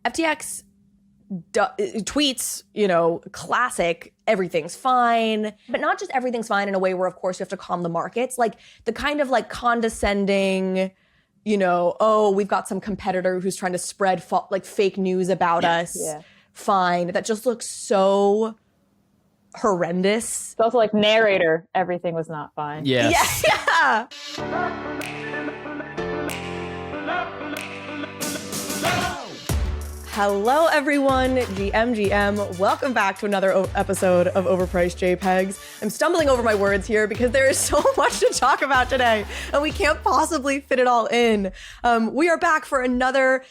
FTX tweets, classic, everything's fine, but not just everything's fine in a way where, of course, you have to calm the markets. Like the kind of like condescending, oh, we've got some competitor who's trying to spread fake news about us. Yeah. Fine. That just looks so horrendous. It's also like narrator, everything was not fine. Yes. Yeah. Hello, everyone. GM. Welcome back to another episode of Overpriced JPEGZ. I'm stumbling over my words here because there is so much to talk about today, and we can't possibly fit it all in. We are back for another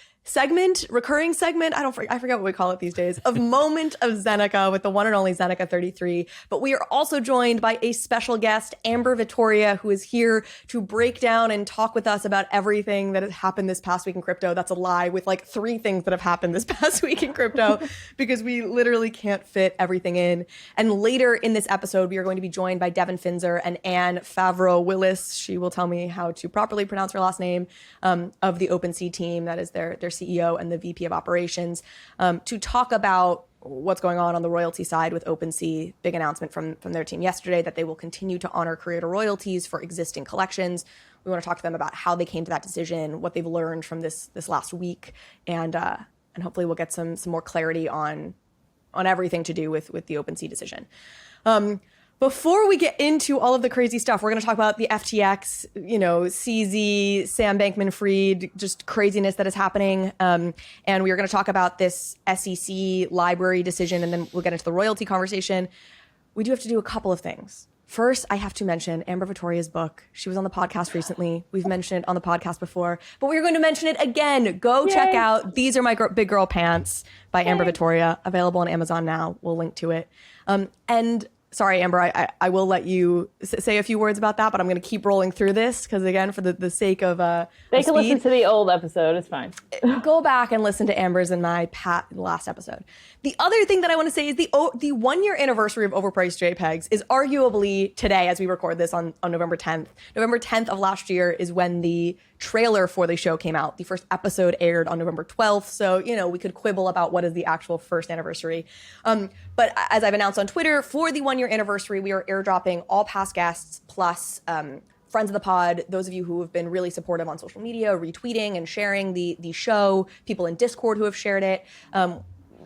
recurring segment, I forget what we call it these days, of Moment of Zeneca with the one and only Zeneca33. But we are also joined by a special guest, Amber Vittoria, who is here to break down and talk with us about everything that has happened this past week in crypto. That's a lie, with like 3 things that have happened this past week in crypto, because we literally can't fit everything in. And later in this episode, we are going to be joined by Devin Finzer and Anne Favreau-Willis. She will tell me how to properly pronounce her last name, of the OpenSea team. That is their CEO and the VP of operations, to talk about what's going on the royalty side with OpenSea. Big announcement from their team yesterday that they will continue to honor creator royalties for existing collections. We want to talk to them about how they came to that decision, what they've learned from this last week, and hopefully we'll get some more clarity on everything to do with the OpenSea decision. Before we get into all of the crazy stuff, we're going to talk about the FTX, CZ, Sam Bankman-Fried, just craziness that is happening. And we are going to talk about this SEC library decision, and then we'll get into the royalty conversation. We do have to do a couple of things. First, I have to mention Amber Vittoria's book. She was on the podcast recently. We've mentioned it on the podcast before, but we're going to mention it again. Go check out These Are My Big Girl Pants by Amber Vittoria, available on Amazon now. We'll link to it. And sorry, Amber, I will let you say a few words about that, but I'm going to keep rolling through this because, again, for the sake of they can listen to the old episode. It's fine. Go back and listen to Amber's and my last episode. The other thing that I want to say is the 1-year anniversary of Overpriced JPEGZ is arguably today, as we record this on November 10th. November 10th of last year is when the trailer for the show came out. The first episode aired on November 12th. So, we could quibble about what is the actual first anniversary. But as I've announced on Twitter, for the 1-year anniversary, we are airdropping all past guests plus friends of the pod, those of you who have been really supportive on social media, retweeting and sharing the show, people in Discord who have shared it.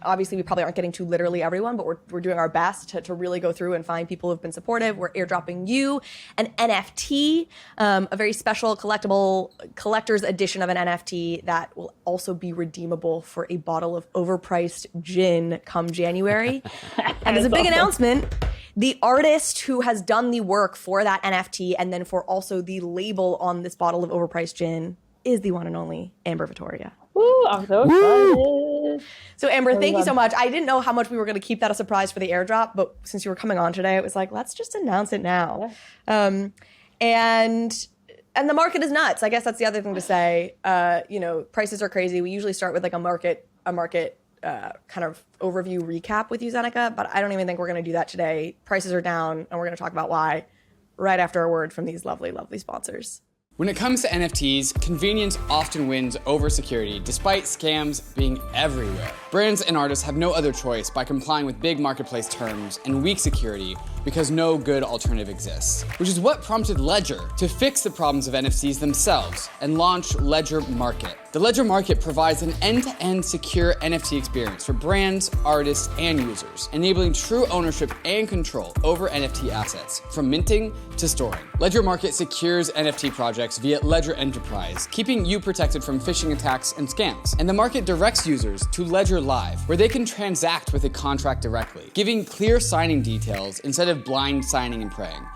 Obviously, we probably aren't getting to literally everyone, but we're doing our best to really go through and find people who have been supportive. We're airdropping you an NFT, a very special collector's edition of an NFT that will also be redeemable for a bottle of overpriced gin come January. And there's a big announcement. The artist who has done the work for that NFT and then for also the label on this bottle of overpriced gin is the one and only Amber Vittoria. Woo, I'm so excited. So Amber, thank you so much. I didn't know how much we were going to keep that a surprise for the airdrop, but since you were coming on today, it was like, let's just announce it now. Yeah. And the market is nuts. I guess that's the other thing to say. Prices are crazy. We usually start with like a market kind of overview recap with you, Zeneca, but I don't even think we're going to do that today. Prices are down, and we're going to talk about why right after a word from these lovely, lovely sponsors. When it comes to NFTs, convenience often wins over security, despite scams being everywhere. Brands and artists have no other choice by complying with big marketplace terms and weak security because no good alternative exists. Which is what prompted Ledger to fix the problems of NFTs themselves and launch Ledger Market. The Ledger Market provides an end-to-end secure NFT experience for brands, artists, and users, enabling true ownership and control over NFT assets, from minting to storing. Ledger Market secures NFT projects via Ledger Enterprise, keeping you protected from phishing attacks and scams. And the market directs users to Ledger Live, where they can transact with a contract directly, giving clear signing details instead of blind signing and praying.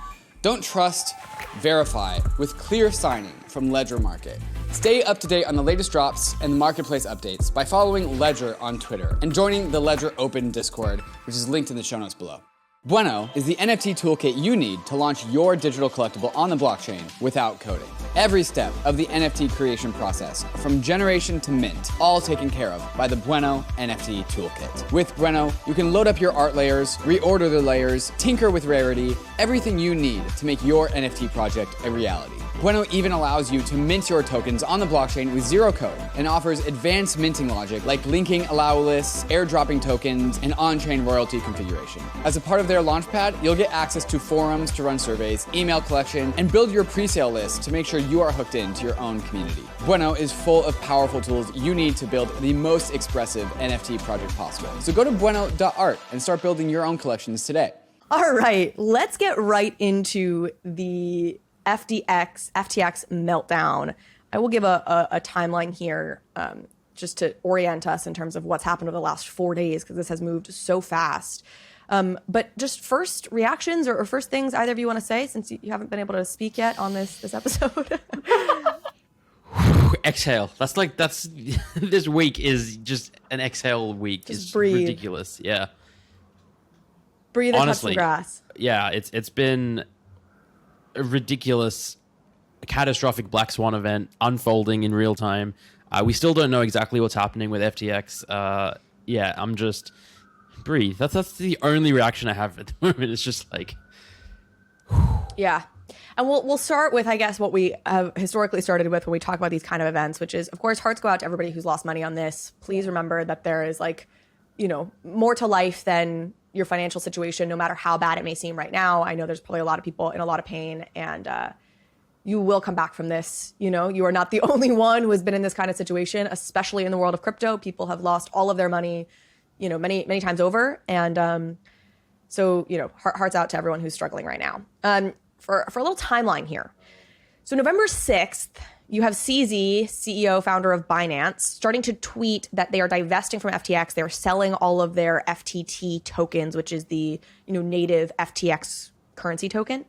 Don't trust, verify with clear signing from Ledger Market. Stay up to date on the latest drops and the marketplace updates by following Ledger on Twitter and joining the Ledger Open Discord, which is linked in the show notes below. BUENO is the NFT toolkit you need to launch your digital collectible on the blockchain without coding. Every step of the NFT creation process, from generation to mint, all taken care of by the BUENO NFT toolkit. With BUENO, you can load up your art layers, reorder the layers, tinker with rarity, everything you need to make your NFT project a reality. BUENO even allows you to mint your tokens on the blockchain with zero code and offers advanced minting logic like linking allow lists, airdropping tokens, and on-chain royalty configuration. As a part of their launchpad, you'll get access to forums to run surveys, email collection, and build your pre-sale list to make sure you are hooked into your own community. BUENO is full of powerful tools you need to build the most expressive NFT project possible. So go to bueno.art and start building your own collections today. All right, let's get right into the FTX meltdown. I will give a timeline here just to orient us in terms of what's happened over the last 4 days, because this has moved so fast. But just first reactions or first things either of you want to say, since you haven't been able to speak yet on this episode. Exhale. That's this week is just an exhale week. Just it's breathe. Ridiculous. Yeah. Breathe and Honestly, touch some grass. Yeah, it's been a ridiculous, catastrophic black swan event unfolding in real time. We still don't know exactly what's happening with FTX. Yeah, I'm just breathe. That's the only reaction I have at the moment. It's just like, yeah. And we'll start with, I guess, what we have historically started with when we talk about these kind of events, which is, of course, hearts go out to everybody who's lost money on this. Please remember that there is more to life than your financial situation, no matter how bad it may seem right now. I know there's probably a lot of people in a lot of pain, and you will come back from this. You are not the only one who has been in this kind of situation, especially in the world of crypto. People have lost all of their money, many, many times over. And so, hearts out to everyone who's struggling right now. For a little timeline here. So November 6th, you have CZ, CEO, founder of Binance, starting to tweet that they are divesting from FTX. They're selling all of their FTT tokens, which is the native FTX currency token.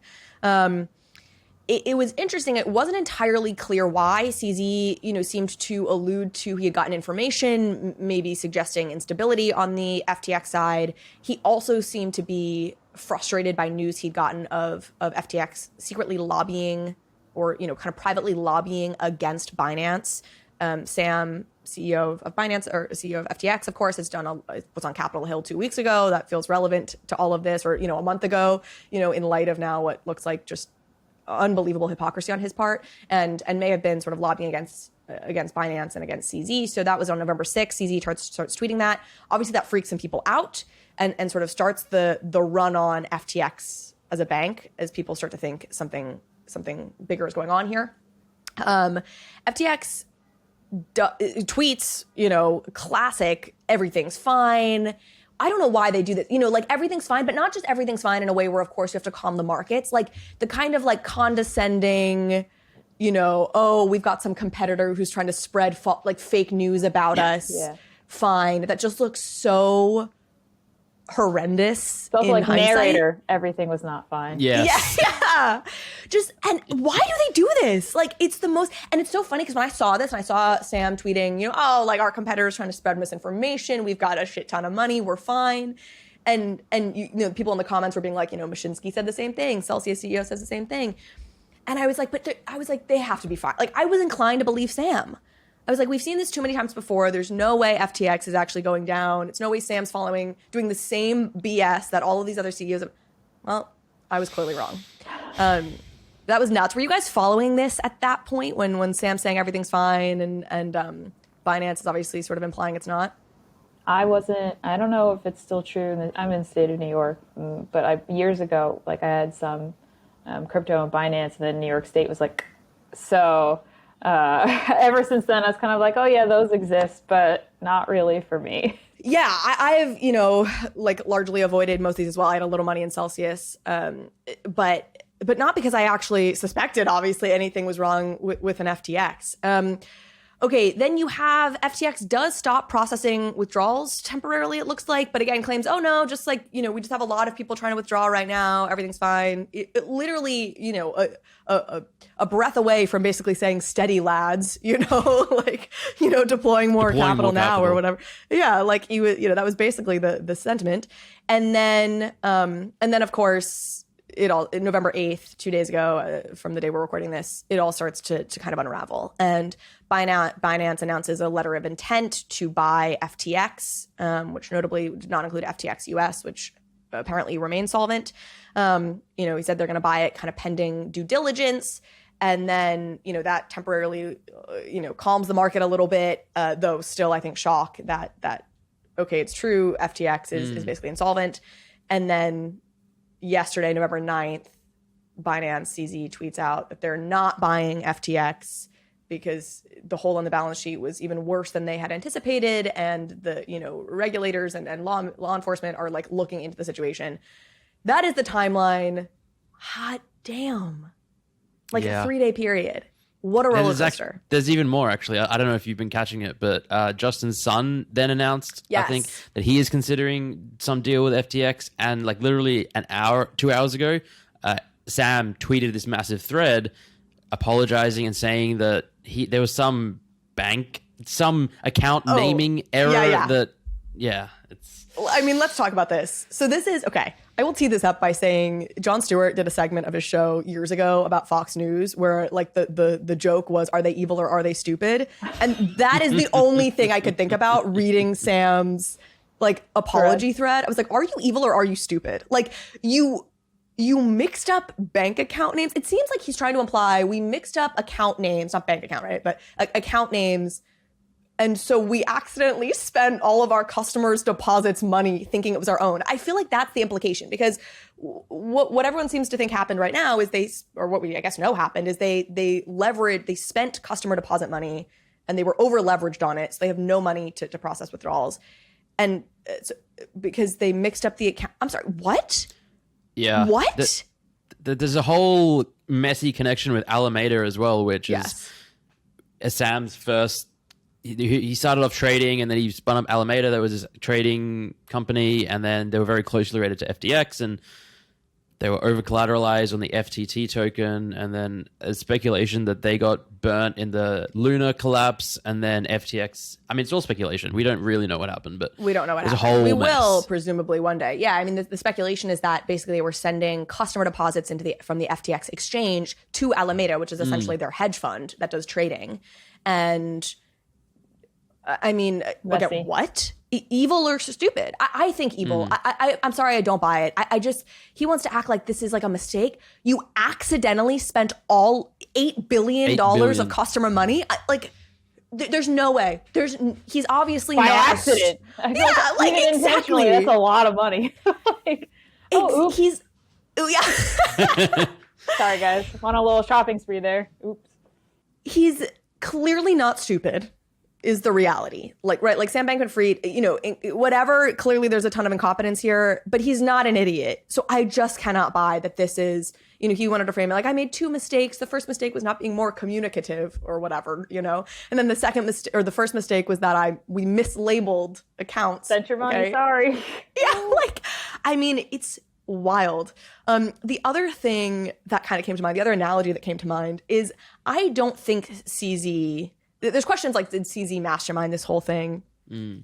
It was interesting. It wasn't entirely clear why. CZ, seemed to allude to he had gotten information, maybe suggesting instability on the FTX side. He also seemed to be frustrated by news he'd gotten of FTX secretly lobbying or, kind of privately lobbying against Binance. Sam, CEO of Binance, or CEO of FTX, of course, was on Capitol Hill 2 weeks ago. That feels relevant to all of this, or, a month ago, in light of now what looks like just unbelievable hypocrisy on his part, and may have been sort of lobbying against Binance and against CZ. So that was on November 6th. CZ starts tweeting that. Obviously, that freaks some people out and sort of starts the run on FTX as a bank, as people start to think something bigger is going on here. FTX tweets, classic, everything's fine. I don't know why they do this. Everything's fine, but not just everything's fine in a way where, of course, you have to calm the markets. Like the kind of condescending, we've got some competitor who's trying to spread fake news about us. Yeah. Fine. That just looks so horrendous. It's also in hindsight. Narrator, everything was not fine. yes. Yeah. And why do they do this? It's the most, and it's so funny because when I saw this and I saw Sam tweeting, our competitors trying to spread misinformation. We've got a shit ton of money. We're fine. And people in the comments were being like, Mashinsky said the same thing. Celsius CEO says the same thing. And I was like, they have to be fine. I was inclined to believe Sam. I was like, we've seen this too many times before. There's no way FTX is actually going down. It's no way Sam's doing the same BS that all of these other CEOs have. Well, I was clearly wrong. That was nuts. Were you guys following this at that point when Sam's saying everything's fine and Binance is obviously sort of implying it's not? I wasn't. I don't know if it's still true. I'm in the state of New York, but years ago, I had some crypto and Binance, and then New York State was like, so. Ever since then, I was kind of like, oh yeah, those exist, but not really for me. Yeah, I've largely avoided most of these as well. I had a little money in Celsius, but not because I actually suspected, obviously, anything was wrong with an FTX. Okay, then you have FTX does stop processing withdrawals temporarily, it looks like, but again claims, oh no, just like, you know, we just have a lot of people trying to withdraw right now. Everything's fine. It literally, you know, a breath away from basically saying steady lads, you know, like, you know, deploying more capital now or whatever. Yeah, like you know, that was basically the sentiment. And then of course, November 8th, 2 days ago from the day we're recording this, it all starts to kind of unravel. And Binance announces a letter of intent to buy FTX, which notably did not include FTX US, which apparently remains solvent. You know, he said they're going to buy it kind of pending due diligence. And then, you know, that temporarily, you know, calms the market a little bit, though still, I think, shock that okay, it's true, FTX is basically insolvent. And then yesterday, November 9th, Binance CZ tweets out that they're not buying FTX because the hole on the balance sheet was even worse than they had anticipated, and the, you know, regulators and law enforcement are like looking into the situation. That is the timeline. Hot damn. Like a 3-day period. What a roller coaster. There's even more, actually. I don't know if you've been catching it, but Justin's son then announced, I think, that he is considering some deal with FTX. And like literally 2 hours ago, Sam tweeted this massive thread apologizing and saying that there was some account naming error that, it's... I mean, let's talk about this. So this is, okay, I will tee this up by saying Jon Stewart did a segment of his show years ago about Fox News where like the joke was, are they evil or are they stupid? And that is the only thing I could think about reading Sam's like apology thread. I was like, are you evil or are you stupid? Like you mixed up bank account names. It seems like he's trying to imply we mixed up account names, not bank account, right? But account names. And so we accidentally spent all of our customers' deposits money thinking it was our own. I feel like that's the implication, because what everyone seems to think happened right now is what we I guess know happened is they spent customer deposit money and they were over leveraged on it. So they have no money to process withdrawals. And because they mixed up the account. I'm sorry, what? Yeah. What? There's a whole messy connection with Alameda as well, which is Sam's first. He started off trading, and then he spun up Alameda. That was his trading company, and then they were very closely related to FTX, and they were over collateralized on the FTT token. And then there's speculation that they got burnt in the Luna collapse, and then FTX. I mean, it's all speculation. We don't really know what happened, but we don't know what happened. A whole we mess. Will presumably one day. Yeah, I mean, the speculation is that basically they were sending customer deposits from the FTX exchange to Alameda, which is essentially their hedge fund that does trading, and. I mean, okay, what? Evil or stupid? I think evil. I'm sorry, I don't buy it. He wants to act like this is like a mistake. You accidentally spent all $8 billion of customer money. There's no way. He's obviously by not accident. Even intentionally, that's a lot of money. He's. Sorry, guys. Went on a little shopping spree there. Oops. He's clearly not stupid. Is the reality. Like Sam Bankman-Fried, you know, whatever, clearly there's a ton of incompetence here, but he's not an idiot. So I just cannot buy that this is, you know, he wanted to frame it like, I made 2 mistakes. The first mistake was not being more communicative or whatever, you know? And then the second mistake, or the first mistake was that we mislabeled accounts. Sent your money, sorry. Yeah, I mean, it's wild. The other thing that kind of came to mind, the other analogy that came to mind is I don't think CZ... There's questions like, did CZ mastermind this whole thing?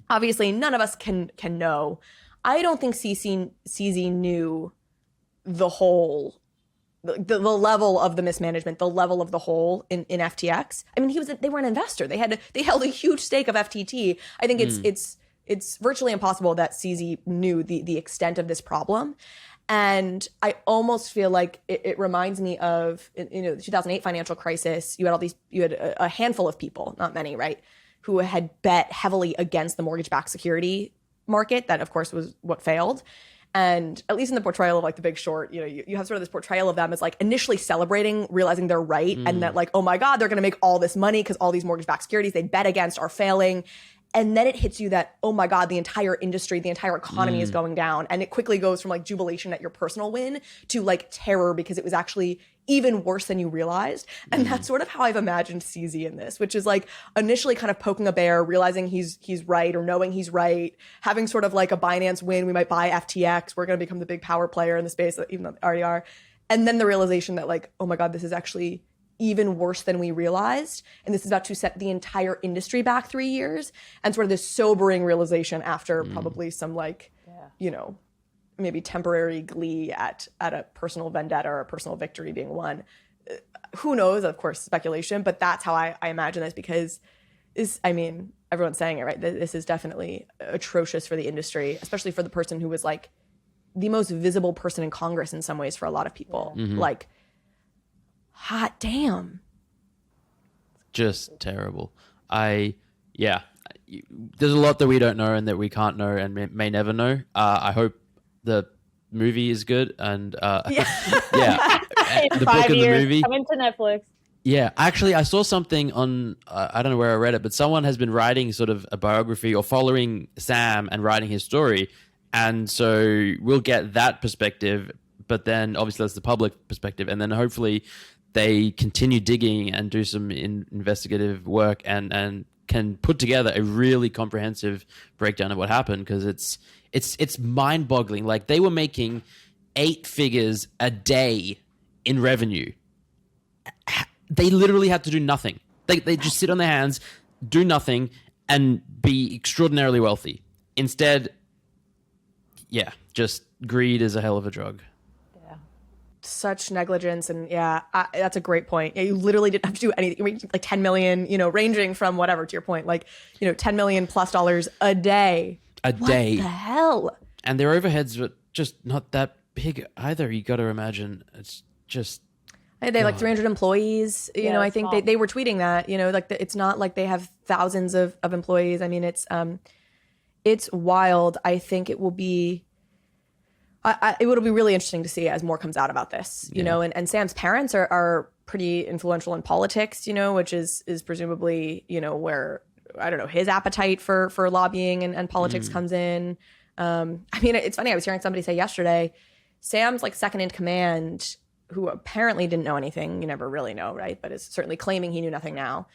Obviously, none of us can know. I don't think CZ knew the whole, the level of the mismanagement, the level of the hole in FTX. I mean, they were an investor. They held a huge stake of FTT. I think it's virtually impossible that CZ knew the extent of this problem. And I almost feel like it reminds me of, you know, the 2008 financial crisis. You had a handful of people, not many, right, who had bet heavily against the mortgage-backed security market. That, of course, was what failed. And at least in the portrayal of like The Big Short, you know, you have sort of this portrayal of them as like initially celebrating, realizing they're right, and that like, oh my God, they're going to make all this money because all these mortgage-backed securities they bet against are failing. And then it hits you that, oh my God, the entire industry, the entire economy is going down. And it quickly goes from like jubilation at your personal win to like terror because it was actually even worse than you realized. And that's sort of how I've imagined CZ in this, which is like initially kind of poking a bear, realizing he's right or knowing he's right, having sort of like a Binance win. We might buy FTX. We're going to become the big power player in the space, even though they already are. And then the realization that like, oh my God, this is actually even worse than we realized. And this is about to set the entire industry back 3 years. And sort of this sobering realization after probably some like, you know, maybe temporary glee at a personal vendetta or a personal victory being won. Who knows, of course, speculation, but that's how I imagine this because everyone's saying it, right? This is definitely atrocious for the industry, especially for the person who was like the most visible person in Congress in some ways for a lot of people. Like, hot damn. Just terrible. There's a lot that we don't know and that we can't know and may never know. I hope the movie is good and the book and the movie coming to Netflix. Yeah, actually, I saw something on I don't know where I read it, but someone has been writing sort of a biography or following Sam and writing his story, and so we'll get that perspective. But then obviously that's the public perspective, and then hopefully they continue digging and do some investigative work and can put together a really comprehensive breakdown of what happened, because it's mind-boggling. Like, they were making 8 figures a day in revenue. They literally had to do nothing. They just sit on their hands, do nothing, and be extraordinarily wealthy. Instead, just greed is a hell of a drug. Such negligence, and that's a great point. You literally didn't have to do anything. Like 10 million, ranging from whatever, to your point, like, $10 million plus a day. What the hell? And their overheads were just not that big either. You got to imagine. It's just. They have like 300 employees. I think they were tweeting that. Like it's not like they have thousands of employees. I mean, it's wild. I think it will be. It will be really interesting to see as more comes out about this, and Sam's parents are pretty influential in politics, which is presumably, where, I don't know, his appetite for lobbying and politics comes in. It's funny. I was hearing somebody say yesterday, Sam's like second in command, who apparently didn't know anything. You never really know, right? But is certainly claiming he knew nothing now.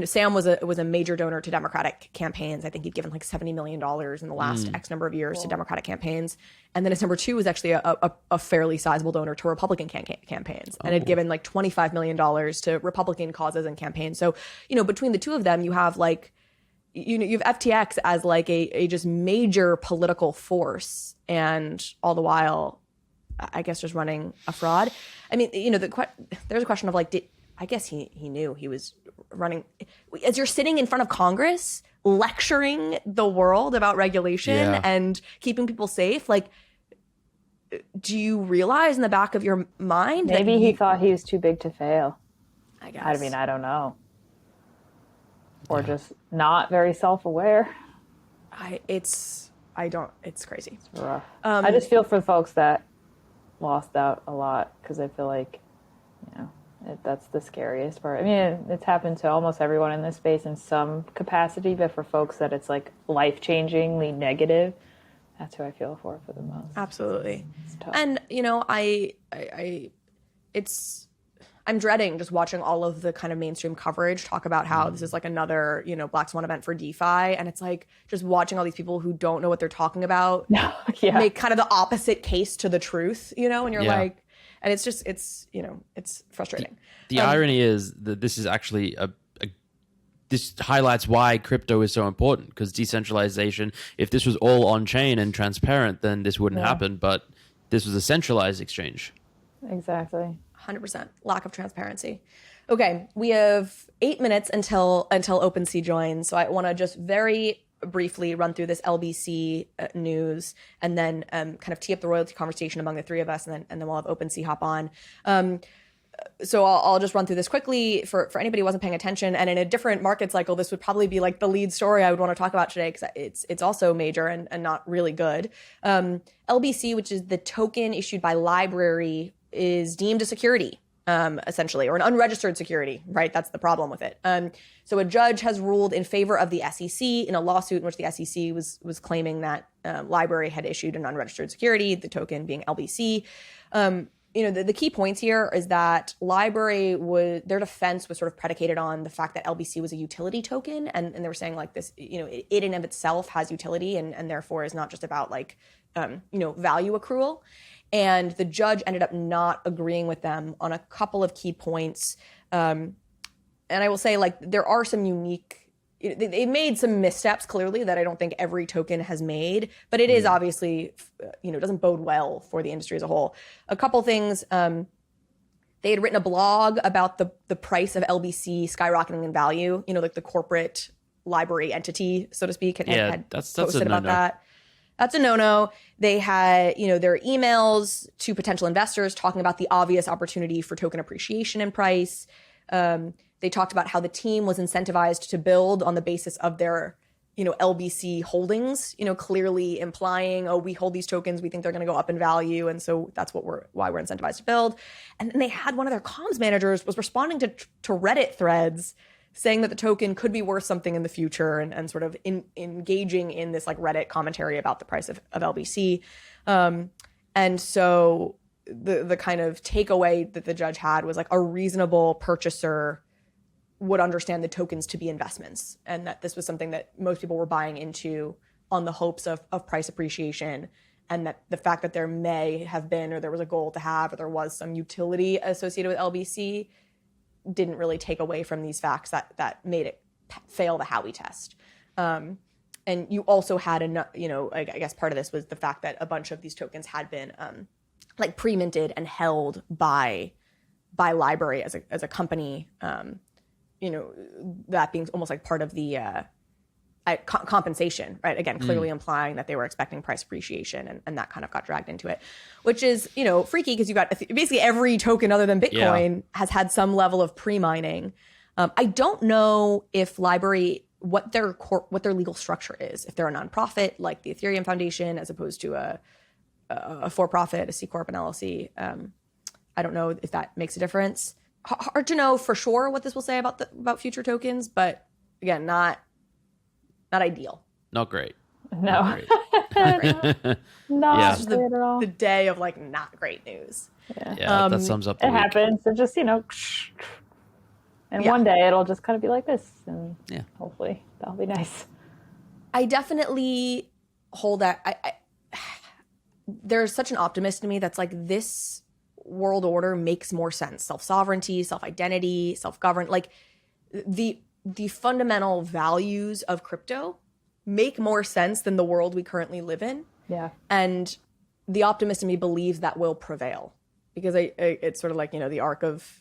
Sam was a major donor to Democratic campaigns. I think he'd given like $70 million in the last X number of years to Democratic campaigns. And then his number 2 was actually a fairly sizable donor to Republican campaigns, and had given like $25 million to Republican causes and campaigns. So, between the two of them, you have like, you have FTX as like a just major political force, and all the while, I guess, just running a fraud. I mean, there's a question of like, I guess he knew he was running. As you're sitting in front of Congress lecturing the world about regulation and keeping people safe, like, do you realize in the back of your mind maybe he thought he was too big to fail? I guess. I mean, I don't know. Or just not very self-aware. It's crazy. It's rough. I just feel for folks that lost out a lot, because I feel like, that's the scariest part. I mean, it's happened to almost everyone in this space in some capacity, but for folks that it's like life-changingly negative, that's who I feel for the most. Absolutely. It's tough. And, I'm dreading just watching all of the kind of mainstream coverage talk about how this is like another, Black Swan event for DeFi. And it's like just watching all these people who don't know what they're talking about make kind of the opposite case to the truth, and you're like, and it's just, it's frustrating. The irony is that this is actually this highlights why crypto is so important, because decentralization, if this was all on chain and transparent, then this wouldn't happen. But this was a centralized exchange. Exactly. 100% lack of transparency. Okay, we have 8 minutes until OpenSea joins. So I want to just very briefly run through this LBC news, and then kind of tee up the royalty conversation among the three of us, and then we'll have OpenSea hop on. So I'll just run through this quickly for anybody who wasn't paying attention. And in a different market cycle, this would probably be like the lead story I would want to talk about today, because it's also major and not really good. LBC, which is the token issued by Library, is deemed a security essentially, or an unregistered security, right? That's the problem with it. So a judge has ruled in favor of the SEC in a lawsuit in which the SEC was claiming that LBRY had issued an unregistered security, the token being LBC. The key points here is that LBRY their defense was sort of predicated on the fact that LBC was a utility token, and they were saying like this, it in and of itself has utility and therefore is not just about like, value accrual. And the judge ended up not agreeing with them on a couple of key points. And I will say, like, there are some unique, they made some missteps clearly that I don't think every token has made, but it is obviously, it doesn't bode well for the industry as a whole. A couple things, they had written a blog about the price of LBC skyrocketing in value, like the corporate LBRY entity, so to speak, had that's posted a about no-no. that. That's a no-no. They had, their emails to potential investors talking about the obvious opportunity for token appreciation in price. They talked about how the team was incentivized to build on the basis of their, LBC holdings, clearly implying, oh, we hold these tokens, we think they're going to go up in value, and so that's why we're incentivized to build. And then they had one of their comms managers was responding to Reddit threads saying that the token could be worth something in the future and sort of engaging in this like Reddit commentary about the price of LBC. And so the kind of takeaway that the judge had was like a reasonable purchaser would understand the tokens to be investments, and that this was something that most people were buying into on the hopes of price appreciation, and that the fact that there may have been, or there was a goal to have, or there was some utility associated with LBC didn't really take away from these facts that made it fail the Howey test. And you also had, I guess part of this was the fact that a bunch of these tokens had been like pre-minted and held by LBRY as a company, that being almost like part of the compensation, right? Again, clearly implying that they were expecting price appreciation, and that kind of got dragged into it, which is, freaky because you got basically every token other than Bitcoin has had some level of pre-mining. I don't know if LBRY, what their legal structure is, if they're a nonprofit like the Ethereum Foundation, as opposed to a for-profit, a C Corp, an LLC. I don't know if that makes a difference. Hard to know for sure what this will say about future tokens, but again, not ideal. Not great. No. Not great. Not Yeah. great at all. The day of like not great news. Yeah, that sums up the It week. happens. It just, and one day it'll just kind of be like this, and hopefully that'll be nice. I definitely hold that. I there's such an optimist in me that's like, this world order makes more sense. Self-sovereignty, self-identity, self-govern, like the fundamental values of crypto make more sense than the world we currently live in. Yeah. And the optimist in me believes that will prevail, because it's sort of like, the arc of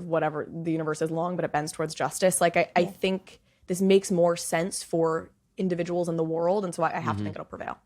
whatever, the universe is long, but it bends towards justice. Like I think this makes more sense for individuals in the world. And so I have to think it'll prevail.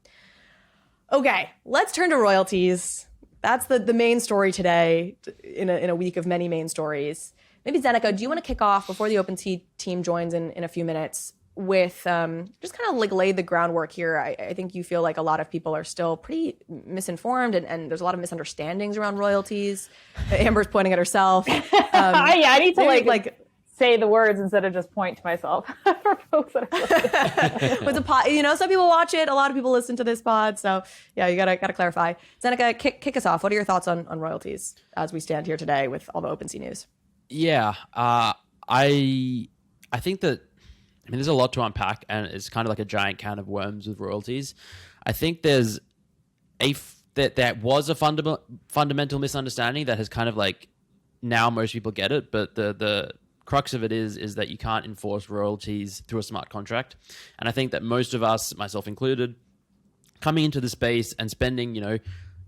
Okay, let's turn to royalties. That's the main story today in a week of many main stories. Maybe Zeneca, do you want to kick off before the OpenSea team joins in a few minutes with just kind of like lay the groundwork here? I think you feel like a lot of people are still pretty misinformed, and there's a lot of misunderstandings around royalties. Amber's pointing at herself. I need to like say the words instead of just point to myself for folks that are listening. with the pod, some people watch it, a lot of people listen to this pod, so yeah, you gotta clarify. Zeneca, kick us off. What are your thoughts on royalties as we stand here today with all the OpenSea news? Yeah, I think that, there's a lot to unpack, and it's kind of like a giant can of worms with royalties. I think there's that was a fundamental misunderstanding that has kind of like, now most people get it, but the crux of it is that you can't enforce royalties through a smart contract. And I think that most of us, myself included, coming into the space and spending,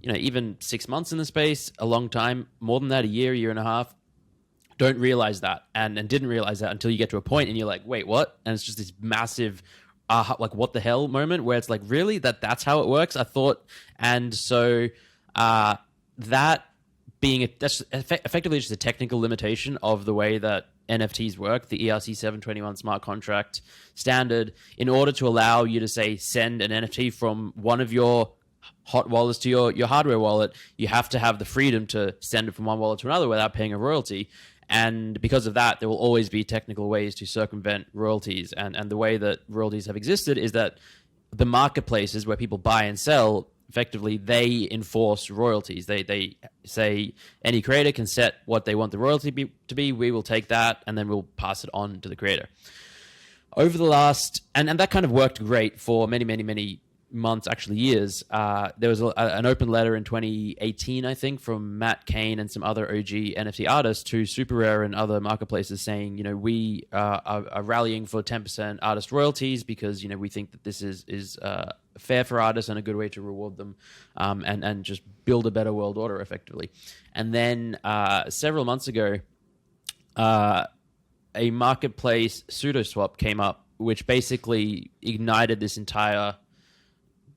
even 6 months in the space, a long time, more than that, a year and a half, don't realize that, and didn't realize that until you get to a point and you're like, wait, what? And it's just this massive, like, what the hell moment where it's like, really? That's how it works? I thought. And so that being, that's effectively just a technical limitation of the way that NFTs work, the ERC 721 smart contract standard, in order to allow you to, say, send an NFT from one of your hot wallets to your hardware wallet, you have to have the freedom to send it from one wallet to another without paying a royalty. And because of that, there will always be technical ways to circumvent royalties. And the way that royalties have existed is that the marketplaces where people buy and sell, effectively, they enforce royalties. They say any creator can set what they want the royalty to be. We will take that, and then we'll pass it on to the creator. Over the last, and that kind of worked great for many, many, many months, actually years. There was an open letter in 2018, I think, from Matt Kane and some other OG NFT artists to Super Rare and other marketplaces saying, we are rallying for 10% artist royalties because, we think that this is fair for artists and a good way to reward them, and just build a better world order effectively. And then several months ago, a marketplace pseudo-swap came up, which basically ignited this entire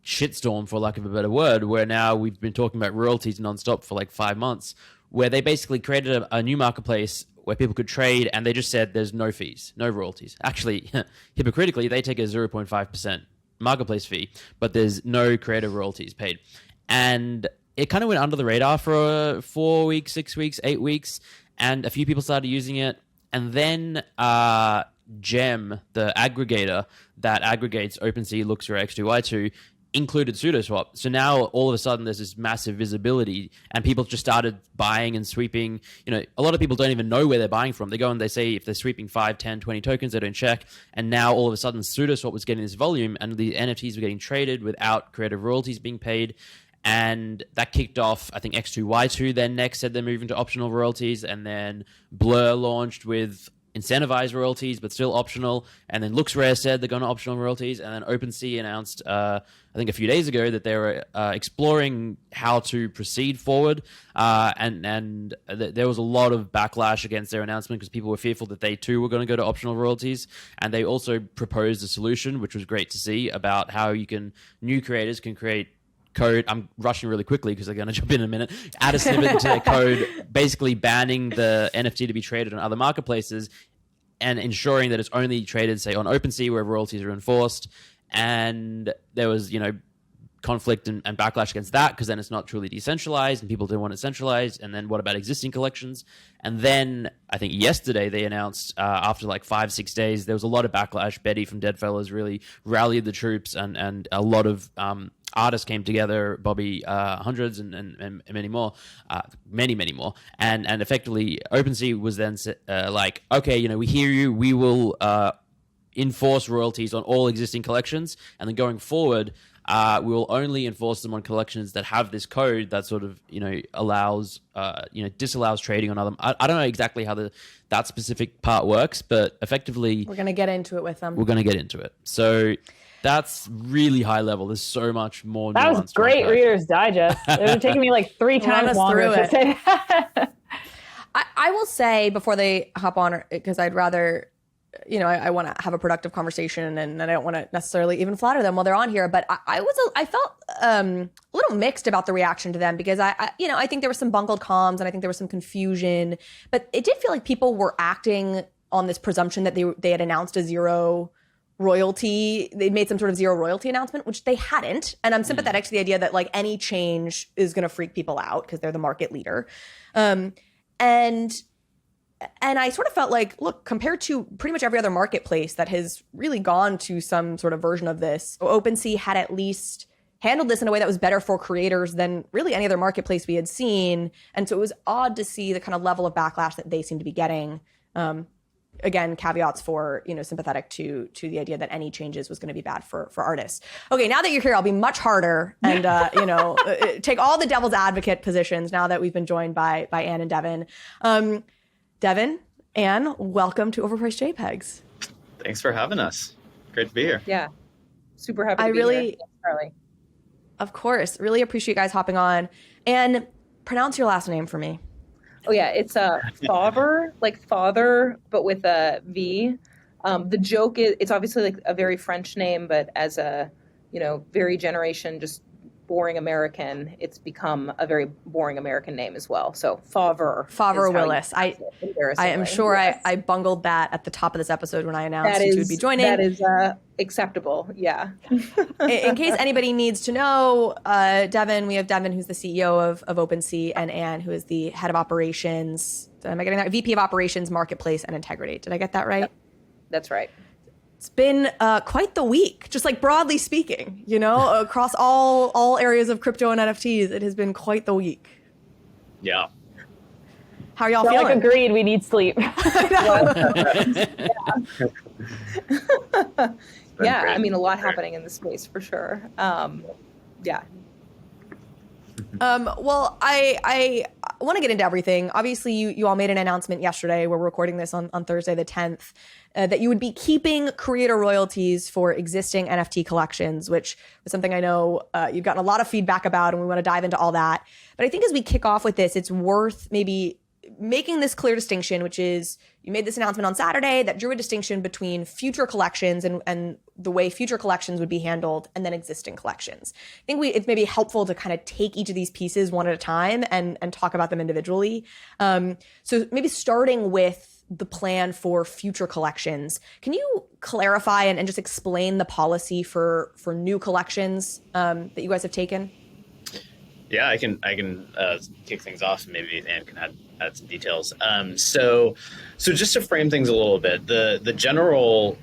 shitstorm, for lack of a better word, where now we've been talking about royalties nonstop for like 5 months, where they basically created a new marketplace where people could trade, and they just said there's no fees, no royalties. Actually, hypocritically, they take a 0.5% marketplace fee, but there's no creator royalties paid. And it kind of went under the radar for 4 weeks, 6 weeks, 8 weeks, and a few people started using it. And then Gem, the aggregator that aggregates OpenSea, Luxor, X2Y2, included pseudoswap. So now all of a sudden there's this massive visibility, and people just started buying and sweeping. A lot of people don't even know where they're buying from. They go and they say if they're sweeping 5, 10, 20 tokens, they don't check. And now all of a sudden pseudoswap was getting this volume, and the NFTs were getting traded without creative royalties being paid. And that kicked off, I think X2Y2 then next said they're moving to optional royalties, and then Blur launched with incentivized royalties, but still optional. And then LooksRare said they're going to optional royalties. And then OpenSea announced, I think a few days ago, that they were exploring how to proceed forward. And there was a lot of backlash against their announcement because people were fearful that they too were going to go to optional royalties. And they also proposed a solution, which was great to see, about how new creators can create code. I'm rushing really quickly because they're going to jump in a minute. Add a snippet into their code, basically banning the NFT to be traded on other marketplaces and ensuring that it's only traded, say, on OpenSea where royalties are enforced. And there was, conflict and backlash against that because then it's not truly decentralized and people didn't want it centralized. And then what about existing collections? And then I think yesterday they announced after like 5-6 days, there was a lot of backlash. Betty from Deadfellas really rallied the troops, and a lot of artists came together, Bobby Hundreds and many more, many more. And effectively OpenSea was then like, okay, we hear you. We will enforce royalties on all existing collections. And then going forward, we will only enforce them on collections that have this code that sort of, allows, disallows trading on other. I don't know exactly how that specific part works, but effectively we're going to get into it with them. We're going to get into it. So that's really high level. There's so much more. That was great Reader's Digest. It was taking me like 3 times longer to say that. I will say before they hop on, because I'd rather, I want to have a productive conversation, and I don't want to necessarily even flatter them while they're on here. But I felt a little mixed about the reaction to them because I think there was some bungled comms and I think there was some confusion. But it did feel like people were acting on this presumption that they had announced a zero royalty. They made some sort of zero royalty announcement, which they hadn't. And I'm sympathetic to the idea that like any change is going to freak people out because they're the market leader. And I sort of felt like, look, compared to pretty much every other marketplace that has really gone to some sort of version of this, OpenSea had at least handled this in a way that was better for creators than really any other marketplace we had seen. And so it was odd to see the kind of level of backlash that they seem to be getting. Again, caveats for, sympathetic to the idea that any changes was going to be bad for artists. Okay, now that you're here, I'll be much harder and, take all the devil's advocate positions now that we've been joined by Anne and Devin. Devin, Anne, welcome to Overpriced JPEGs. Thanks for having us. Great to be here. Yeah, super happy to be here. Thanks, Charlie. Of course, really appreciate you guys hopping on. And pronounce your last name for me. Oh yeah, it's Faber, like father, but with a V. The joke is, it's obviously like a very French name, but as a, very generation, just boring American, it's become a very boring American name as well. So Favre Willis. I am sure yes. I bungled that at the top of this episode when I announced that you would be joining. That is acceptable. Yeah. In case anybody needs to know, Devin, we have Devin, who's the CEO of OpenSea, and Anne, who is the head of operations. Am I getting that? VP of operations, marketplace, and integrity. Did I get that right? Yep. That's right. It's been quite the week, just like broadly speaking, across all areas of crypto and NFTs. It has been quite the week. Yeah. How are y'all We're feeling? like agreed, we need sleep. Yeah, I mean, a lot happening in the space for sure. Yeah. Well, I want to get into everything. Obviously, you all made an announcement yesterday. We're recording this on Thursday the 10th, that you would be keeping creator royalties for existing NFT collections, which was something I know you've gotten a lot of feedback about, and we want to dive into all that. But I think as we kick off with this, it's worth maybe making this clear distinction, which is you made this announcement on Saturday that drew a distinction between future collections and the way future collections would be handled and then existing collections. I think it's maybe helpful to kind of take each of these pieces one at a time and talk about them individually. So maybe starting with the plan for future collections, can you clarify and just explain the policy for new collections that you guys have taken? Yeah, I can kick things off, and maybe Anne can add some details. So just to frame things a little bit, the general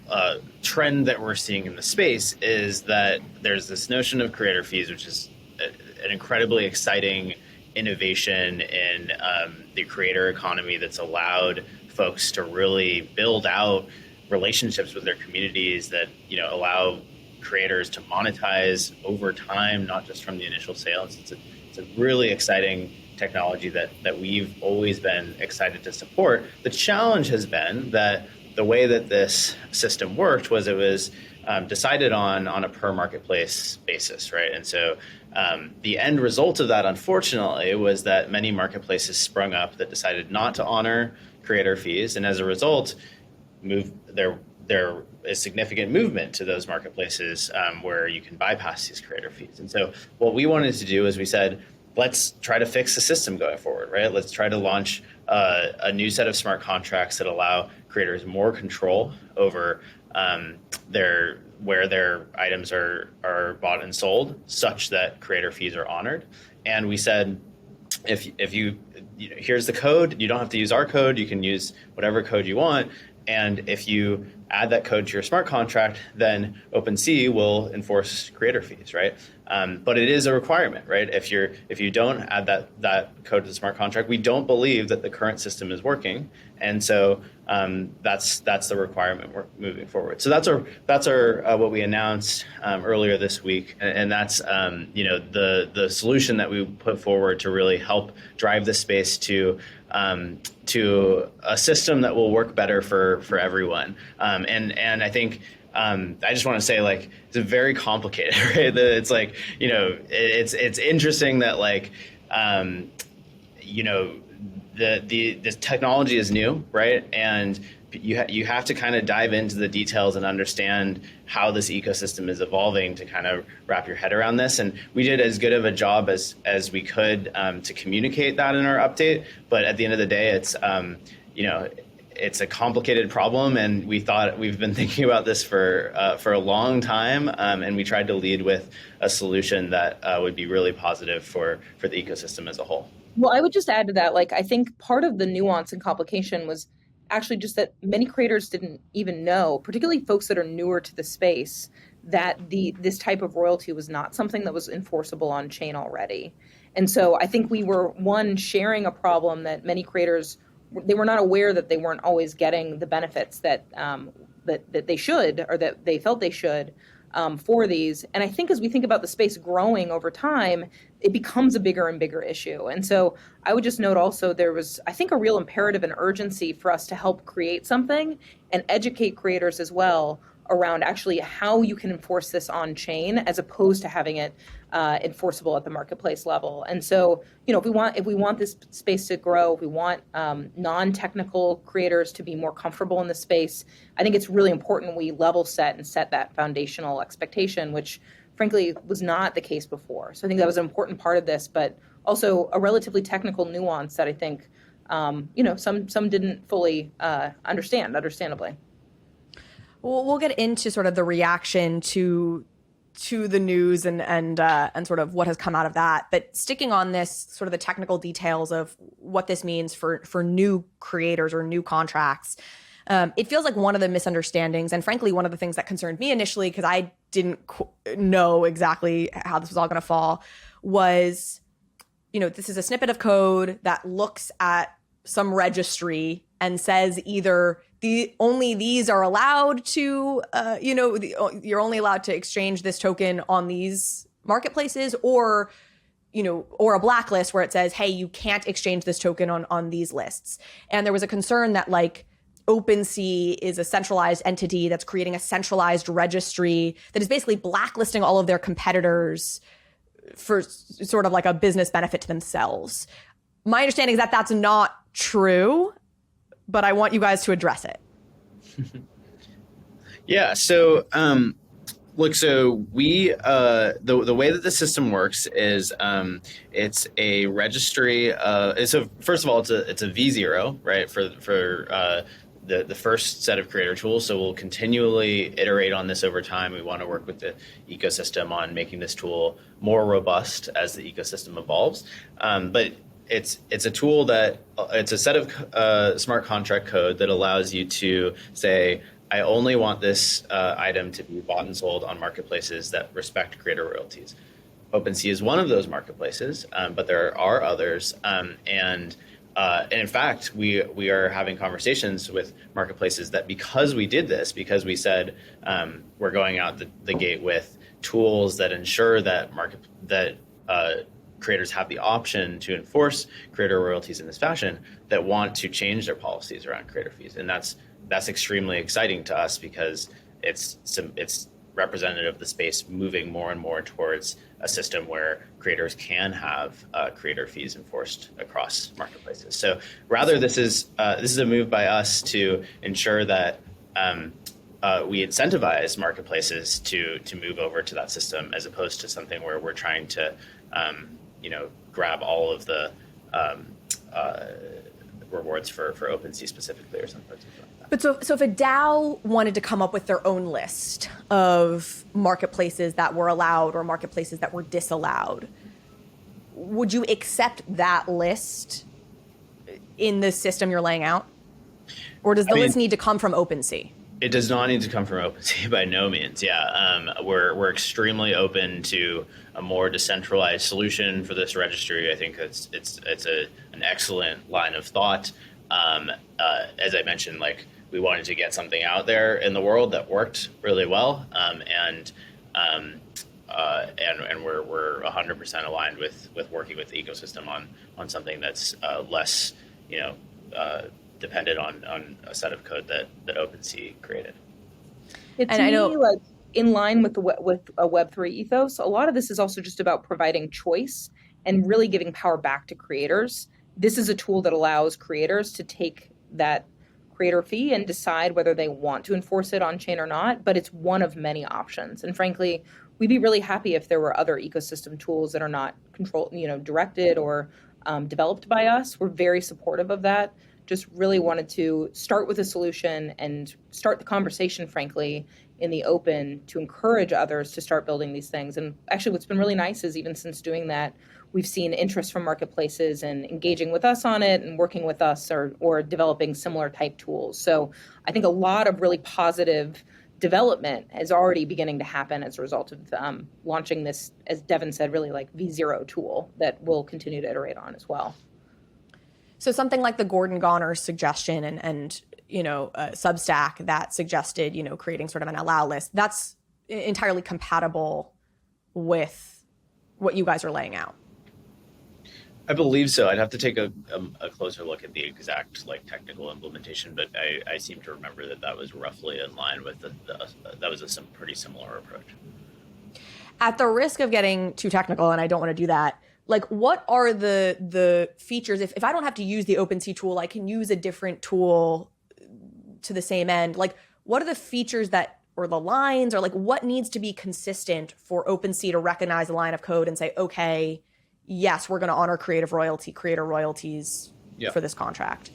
trend that we're seeing in the space is that there's this notion of creator fees, which is an incredibly exciting innovation in the creator economy that's allowed folks to really build out relationships with their communities that allow creators to monetize over time, not just from the initial sales. It's a really exciting technology that we've always been excited to support. The challenge has been that the way that this system worked was it was decided on a per marketplace basis, right? And so the end result of that, unfortunately, was that many marketplaces sprung up that decided not to honor creator fees, and as a result, there is significant movement to those marketplaces where you can bypass these creator fees. And so what we wanted to do is we said, let's try to fix the system going forward, right? Let's try to launch a new set of smart contracts that allow creators more control over where their items are bought and sold, such that creator fees are honored. And we said, if you here's the code, you don't have to use our code, you can use whatever code you want. And if you add that code to your smart contract, then OpenSea will enforce creator fees, right? But it is a requirement, right? If you don't add that code to the smart contract, we don't believe that the current system is working, and so that's the requirement we're moving forward. So that's our what we announced earlier this week, and that's the solution that we put forward to really help drive the space to a system that will work better for everyone. And I think I just want to say, like, it's very complicated, right? It's like, it's interesting that, like, this technology is new, right? And you have to kind of dive into the details and understand how this ecosystem is evolving to kind of wrap your head around this. And we did as good of a job as we could to communicate that in our update. But at the end of the day, it's a complicated problem, and we've been thinking about this for a long time, and we tried to lead with a solution that would be really positive for the ecosystem as a whole. Well, I would just add to that, like, I think part of the nuance and complication was actually just that many creators didn't even know, particularly folks that are newer to the space, that this type of royalty was not something that was enforceable on chain already. And so I think we were, sharing a problem that many creators, they were not aware that they weren't always getting the benefits that they should, or that they felt they should, for these. And I think as we think about the space growing over time, it becomes a bigger and bigger issue. And so I would just note also there was, I think, a real imperative and urgency for us to help create something and educate creators as well around actually how you can enforce this on chain as opposed to having it enforceable at the marketplace level. And so, if we want this space to grow, if we want non-technical creators to be more comfortable in the space, I think it's really important we level set and set that foundational expectation, which frankly was not the case before. So I think that was an important part of this, but also a relatively technical nuance that I think some didn't fully understand, understandably. We'll get into sort of the reaction to the news and sort of what has come out of that. But sticking on this, sort of the technical details of what this means for new creators or new contracts, it feels like one of the misunderstandings, and frankly, one of the things that concerned me initially, because I didn't know exactly how this was all going to fall, was, this is a snippet of code that looks at some registry and says either only these are allowed to, you're only allowed to exchange this token on these marketplaces, or a blacklist where it says, hey, you can't exchange this token on these lists. And there was a concern that like OpenSea is a centralized entity that's creating a centralized registry that is basically blacklisting all of their competitors for sort of like a business benefit to themselves. My understanding is that that's not true, but I want you guys to address it. Yeah. So, look, so we, the way that the system works is, it's a registry. So first of all, it's a V0, right? For the first set of creator tools. So we'll continually iterate on this over time. We want to work with the ecosystem on making this tool more robust as the ecosystem evolves. But it's a tool that it's a set of smart contract code that allows you to say, I only want this item to be bought and sold on marketplaces that respect creator royalties. OpenSea is one of those marketplaces, but there are others. And in fact, we are having conversations with marketplaces that because we did this, because we said we're going out the gate with tools that ensure that creators have the option to enforce creator royalties in this fashion, that want to change their policies around creator fees. And that's extremely exciting to us because it's representative of the space moving more and more towards a system where creators can have creator fees enforced across marketplaces. So rather, this is a move by us to ensure that we incentivize marketplaces to move over to that system, as opposed to something where we're trying to grab all of the rewards for OpenSea specifically or something like that. But so if a DAO wanted to come up with their own list of marketplaces that were allowed or marketplaces that were disallowed, would you accept that list in the system you're laying out? Or does the list need to come from OpenSea? It does not need to come from OpenSea by no means. Yeah, we're extremely open to a more decentralized solution for this registry. I think it's an excellent line of thought. As I mentioned, we wanted to get something out there in the world that worked really well, and we're 100% aligned with working with the ecosystem on something that's less dependent on a set of code that OpenSea created. I know, in line with a Web3 ethos, a lot of this is also just about providing choice and really giving power back to creators. This is a tool that allows creators to take that creator fee and decide whether they want to enforce it on chain or not, but it's one of many options. And frankly, we'd be really happy if there were other ecosystem tools that are not directed or developed by us. We're very supportive of that. Just really wanted to start with a solution and start the conversation, frankly, in the open to encourage others to start building these things. And actually what's been really nice is even since doing that, we've seen interest from marketplaces and engaging with us on it and working with us or developing similar type tools. So I think a lot of really positive development is already beginning to happen as a result of launching this, as Devin said, really V0 tool that we'll continue to iterate on as well. So something like the Gordon Goner's suggestion and Substack that suggested, creating sort of an allow list, that's entirely compatible with what you guys are laying out. I believe so. I'd have to take a closer look at the exact technical implementation, but I seem to remember that was roughly in line with that was some pretty similar approach. At the risk of getting too technical, and I don't want to do that, what are the features? If I don't have to use the OpenSea tool, I can use a different tool to the same end. What are the features or the lines, or what needs to be consistent for OpenSea to recognize a line of code and say, okay, yes, we're going to honor creator royalties for this contract?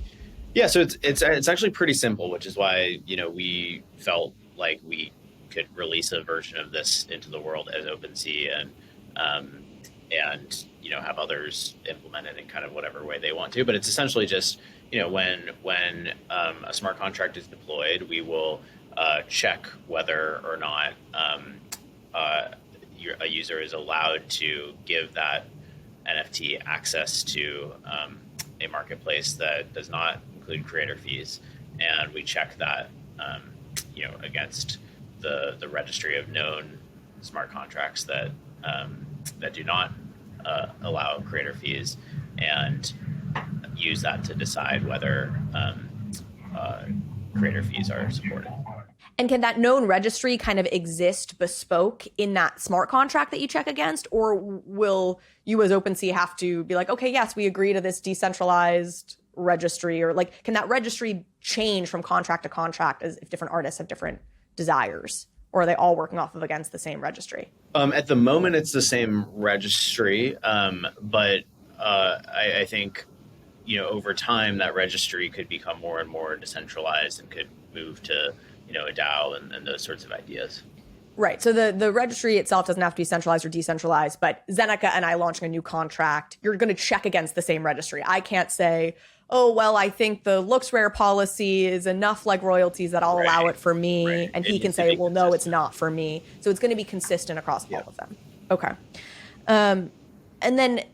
Yeah, so it's actually pretty simple, which is why we felt like we could release a version of this into the world as OpenSea and have others implement it in kind of whatever way they want to. But it's essentially just when a smart contract is deployed, we will check whether or not a user is allowed to give that NFT access to a marketplace that does not include creator fees, and we check that against the registry of known smart contracts that do not allow creator fees, and use that to decide whether creator fees are supported. And can that known registry kind of exist bespoke in that smart contract that you check against? Or will you as OpenSea have to be like, okay, yes, we agree to this decentralized registry? Or can that registry change from contract to contract as if different artists have different desires? Or are they all working off of against the same registry? At the moment, it's the same registry. But I think, over time, that registry could become more and more decentralized and could move to a DAO and those sorts of ideas. Right. So the registry itself doesn't have to be centralized or decentralized, but Zeneca and I launching a new contract, you're going to check against the same registry. I can't say, oh, well, I think the looks rare policy is enough like royalties that I'll allow it for me. Right. And he can say, well, no, it's not for me. So it's going to be consistent across all of them. Okay. And then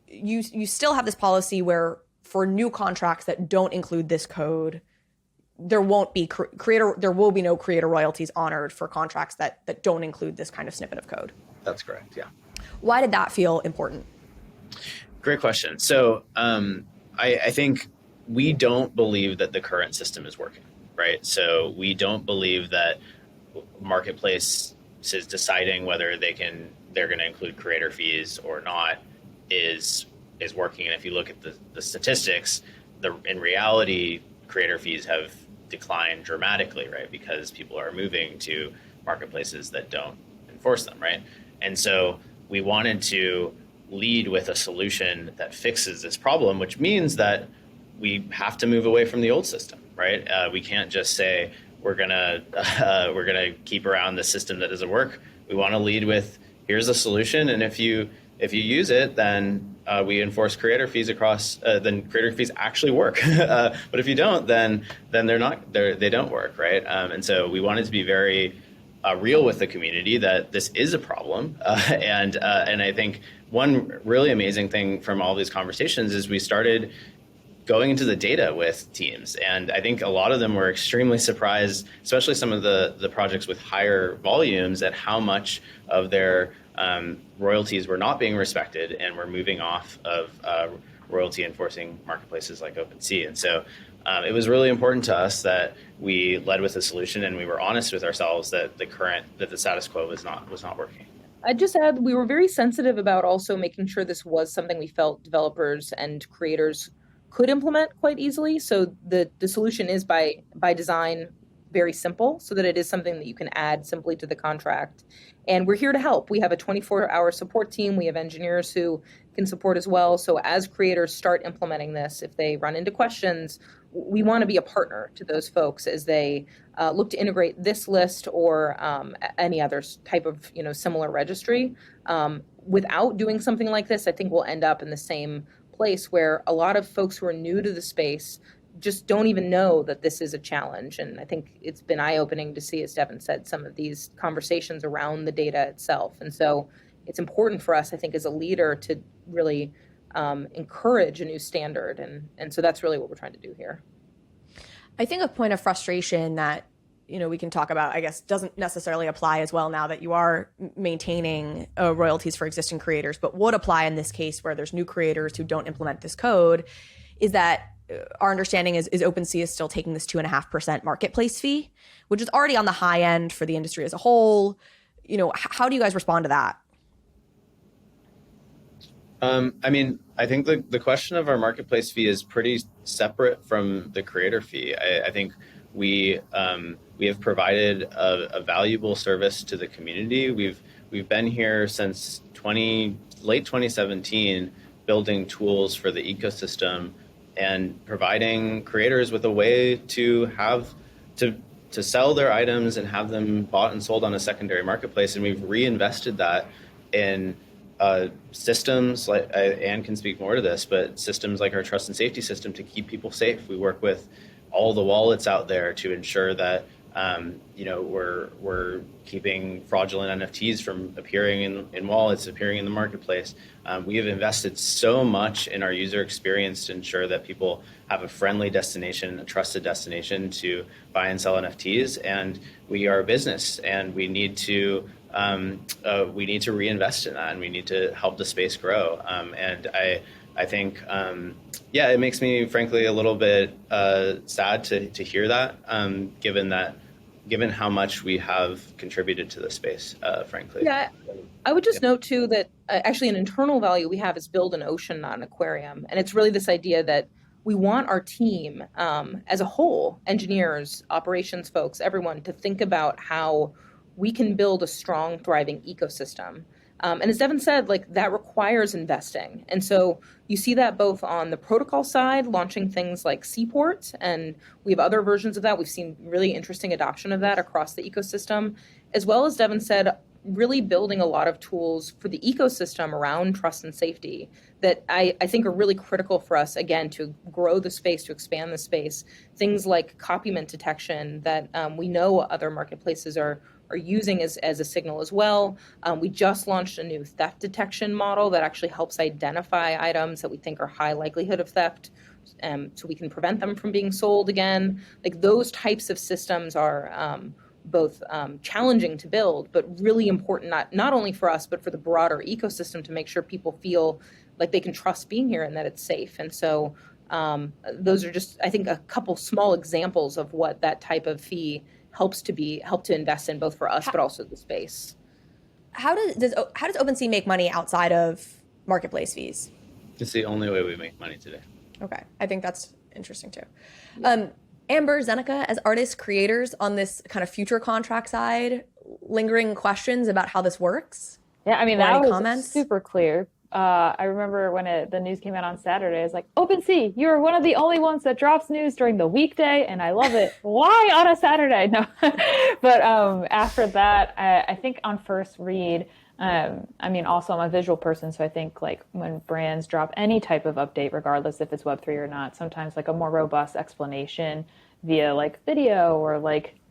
you still have this policy where for new contracts that don't include this code, there won't be there will be no creator royalties honored for contracts that don't include this kind of snippet of code. That's correct. Yeah. Why did that feel important? Great question. So I think we don't believe that the current system is working, right? So we don't believe that marketplace is deciding whether they're going to include creator fees or not is working. And if you look at the statistics, in reality, creator fees have declined dramatically, right? Because people are moving to marketplaces that don't enforce them, right? And so we wanted to lead with a solution that fixes this problem, which means that we have to move away from the old system, right? We can't just say we're gonna keep around the system that doesn't work. We want to lead with here's a solution, and if you use it, then we enforce creator fees across. Then creator fees actually work. But if you don't, then they don't work, right? And so we wanted to be very real with the community that this is a problem. And I think one really amazing thing from all these conversations is we started going into the data with teams. And I think a lot of them were extremely surprised, especially some of the projects with higher volumes, at how much of their royalties were not being respected and were moving off of royalty enforcing marketplaces like OpenSea. And so it was really important to us that we led with a solution, and we were honest with ourselves that the status quo was not working. I'd just add, we were very sensitive about also making sure this was something we felt developers and creators could implement quite easily. So the solution is by design very simple, so that it is something that you can add simply to the contract. And we're here to help. We have a 24-hour support team. We have engineers who can support as well. So as creators start implementing this, if they run into questions, we want to be a partner to those folks as they look to integrate this list or any other type of similar registry. Without doing something like this, I think we'll end up in the same place where a lot of folks who are new to the space just don't even know that this is a challenge. And I think it's been eye-opening to see, as Devin said, some of these conversations around the data itself. And so it's important for us, I think, as a leader to really encourage a new standard. And so that's really what we're trying to do here. I think a point of frustration that we can talk about, I guess, doesn't necessarily apply as well now that you are maintaining royalties for existing creators, but would apply in this case where there's new creators who don't implement this code, is that our understanding is OpenSea is still taking this 2.5% marketplace fee, which is already on the high end for the industry as a whole. How do you guys respond to that? I think the question of our marketplace fee is pretty separate from the creator fee. I think we have provided a valuable service to the community. We've been here since late 2017, building tools for the ecosystem and providing creators with a way to have to sell their items and have them bought and sold on a secondary marketplace. And we've reinvested that in systems like, Anne can speak more to this, but systems like our trust and safety system to keep people safe. We work with all the wallets out there to ensure that we're keeping fraudulent NFTs from appearing in wallets, appearing in the marketplace. We have invested so much in our user experience to ensure that people have a friendly destination, a trusted destination to buy and sell NFTs. And we are a business, and we need to reinvest in that, and we need to help the space grow. And I think, it makes me frankly a little bit sad to hear that, given how much we have contributed to the space, frankly. Yeah, I would just note too that actually an internal value we have is build an ocean, not an aquarium. And it's really this idea that we want our team as a whole, engineers, operations folks, everyone, to think about how we can build a strong, thriving ecosystem. And as Devin said, that requires investing. And so you see that both on the protocol side, launching things like Seaport, and we have other versions of that. We've seen really interesting adoption of that across the ecosystem, as well as Devin said, really building a lot of tools for the ecosystem around trust and safety that I think are really critical for us, again, to grow the space, to expand the space. Things like copyment detection that we know other marketplaces are using as a signal as well. We just launched a new theft detection model that actually helps identify items that we think are high likelihood of theft, so we can prevent them from being sold again. Those types of systems are both challenging to build, but really important, not only for us, but for the broader ecosystem, to make sure people feel like they can trust being here and that it's safe. And so those are just, I think, a couple small examples of what that type of fee help to invest in, both for us, but also the space. How does OpenSea make money outside of marketplace fees? It's the only way we make money today. Okay, I think that's interesting too. Amber, Zeneca, as artists, creators on this kind of future contract side, lingering questions about how this works? Yeah, I mean, that was comments? Super clear. I remember when the news came out on Saturday, I was like, OpenSea, you're one of the only ones that drops news during the weekday, and I love it. Why on a Saturday? No. But after that, I think on first read, also I'm a visual person, so I think when brands drop any type of update, regardless if it's Web3 or not, sometimes a more robust explanation via video or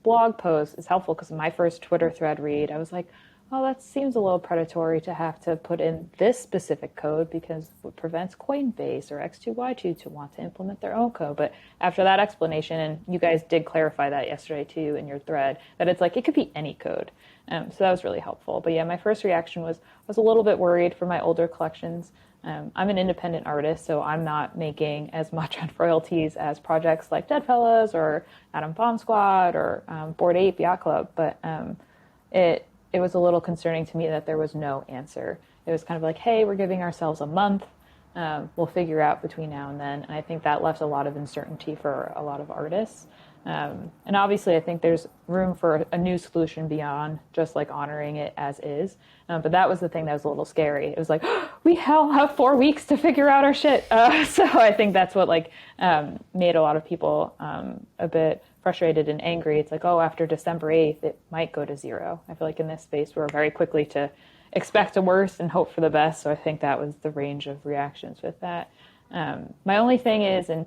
blog posts is helpful, because my first Twitter thread read, I was like, oh, that seems a little predatory to have to put in this specific code, because it prevents Coinbase or X2Y2 to want to implement their own code. But after that explanation, and you guys did clarify that yesterday too in your thread, that it's it could be any code. So that was really helpful. But yeah, my first reaction was I was a little bit worried for my older collections. I'm an independent artist, so I'm not making as much on royalties as projects like Deadfellas or Atom Bomb Squad or Bored Ape Yacht Club. But it was a little concerning to me that there was no answer. It was kind of hey, we're giving ourselves a month. We'll figure out between now and then. And I think that left a lot of uncertainty for a lot of artists. And obviously, I think there's room for a new solution beyond just honoring it as is. But that was the thing that was a little scary. It was we have 4 weeks to figure out our shit. So I think that's what made a lot of people a bit frustrated and angry. It's after December 8th, it might go to zero. I feel in this space, we're very quickly to expect the worst and hope for the best. So I think that was the range of reactions with that. My only thing is, and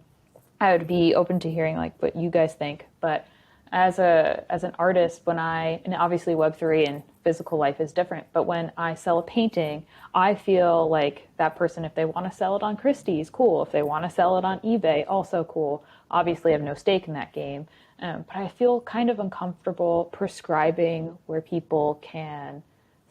I would be open to hearing what you guys think, but as an artist, and obviously Web3 and physical life is different, but when I sell a painting, I feel that person, if they want to sell it on Christie's, cool. If they want to sell it on eBay, also cool. Obviously I have no stake in that game. But I feel kind of uncomfortable prescribing where people can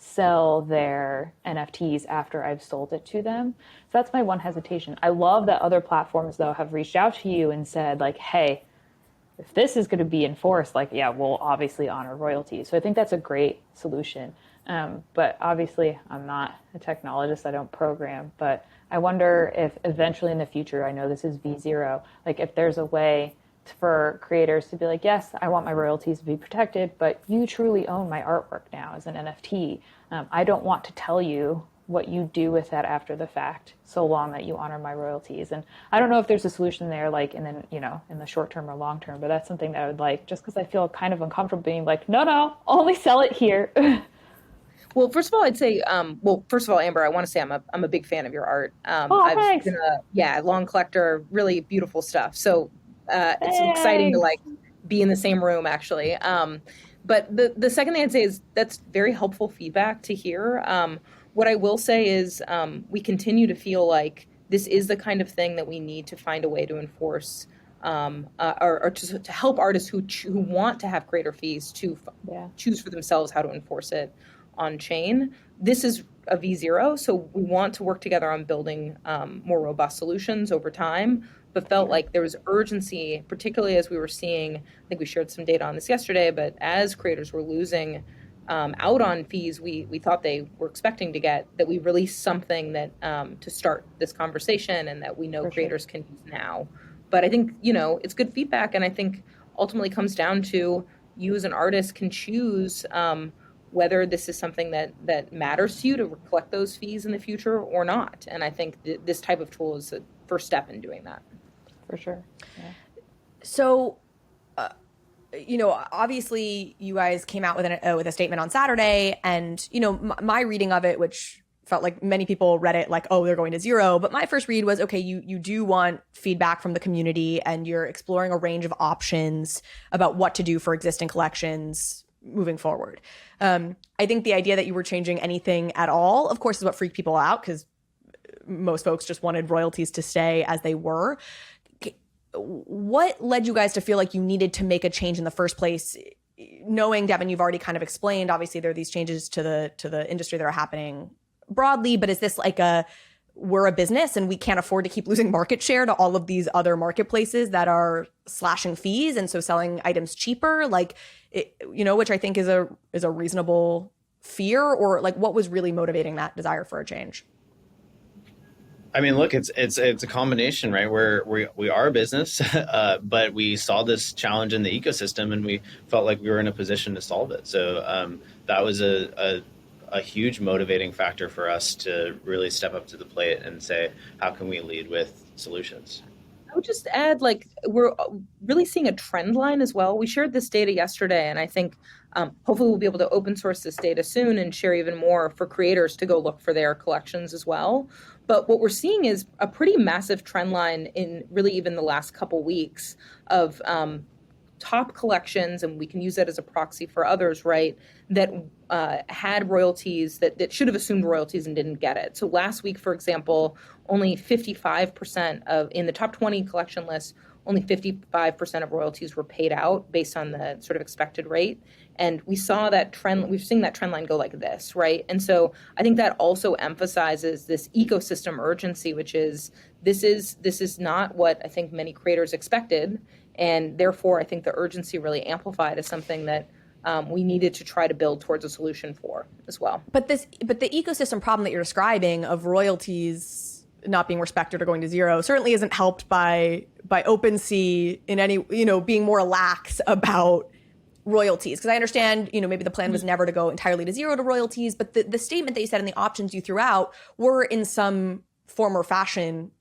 sell their NFTs after I've sold it to them. So that's my one hesitation. I love that other platforms, though, have reached out to you and said, like, hey, if this is going to be enforced, like, yeah, we'll obviously honor royalties. So I think that's a great solution. But obviously, I'm not a technologist. I don't program. But I wonder if eventually in the future, I know this is V0, like if there's a way for creators to be like, yes, I want my royalties to be protected, but you truly own my artwork now as an NFT. I don't want to tell you what you do with that after the fact, so long that you honor my royalties. And I don't know if there's a solution there, like in the short term or long term, but that's something that I would like, just because I feel kind of uncomfortable being like, no, only sell it here. Well, first of all, I'd say, Amber, I want to say I'm a big fan of your art. Thanks. Been a long collector, really beautiful stuff. So it's exciting to like be in the same room, actually. But the second thing I'd say is that's very helpful feedback to hear. What I will say is we continue to feel like this is the kind of thing that we need to find a way to enforce, or to help artists who want to have greater fees to choose for themselves how to enforce it on chain. This is a V0, so we want to work together on building more robust solutions over time, but felt like there was urgency, particularly as we were seeing, I think we shared some data on this yesterday, but as creators were losing out on fees we thought they were expecting to get, that we released something that to start this conversation and that we know creators can use now. But I think, it's good feedback, and I think ultimately comes down to you as an artist can choose whether this is something that matters to you to collect those fees in the future or not. And I think this type of tool is a first step in doing that. For sure. Yeah. So, obviously you guys came out with a statement on Saturday, and, my reading of it, which felt like many people read it like, oh, they're going to zero. But my first read was, okay, you do want feedback from the community, and you're exploring a range of options about what to do for existing collections moving forward. I think the idea that you were changing anything at all, of course, is what freaked people out, because most folks just wanted royalties to stay as they were. What led you guys to feel like you needed to make a change in the first place? Knowing, Devin, you've already kind of explained, obviously there are these changes to the industry that are happening broadly, but is this like we're a business and we can't afford to keep losing market share to all of these other marketplaces that are slashing fees and so selling items cheaper, which I think is a reasonable fear? Or like, what was really motivating that desire for a change? I mean, look, it's a combination, right? Where we are a business, but we saw this challenge in the ecosystem, and we felt like we were in a position to solve it. So that was a huge motivating factor for us to really step up to the plate and say, how can we lead with solutions? I would just add, we're really seeing a trend line as well. We shared this data yesterday, and I think hopefully we'll be able to open source this data soon and share even more for creators to go look for their collections as well. But what we're seeing is a pretty massive trend line in really even the last couple weeks of top collections, and we can use that as a proxy for others, right, that had royalties, that should have assumed royalties and didn't get it. So last week, for example, only 55% in the top 20 collection list, only 55% of royalties were paid out based on the sort of expected rate. And we saw that trend, we've seen that trend line go like this, right? And so I think that also emphasizes this ecosystem urgency, which is this is not what I think many creators expected. And therefore, I think the urgency really amplified as something that we needed to try to build towards a solution for as well. But the ecosystem problem that you're describing of royalties not being respected or going to zero certainly isn't helped by OpenSea in any, being more lax about royalties. Because I understand, maybe the plan was never to go entirely to zero to royalties, but the statement that you said and the options you threw out were in some form or fashion,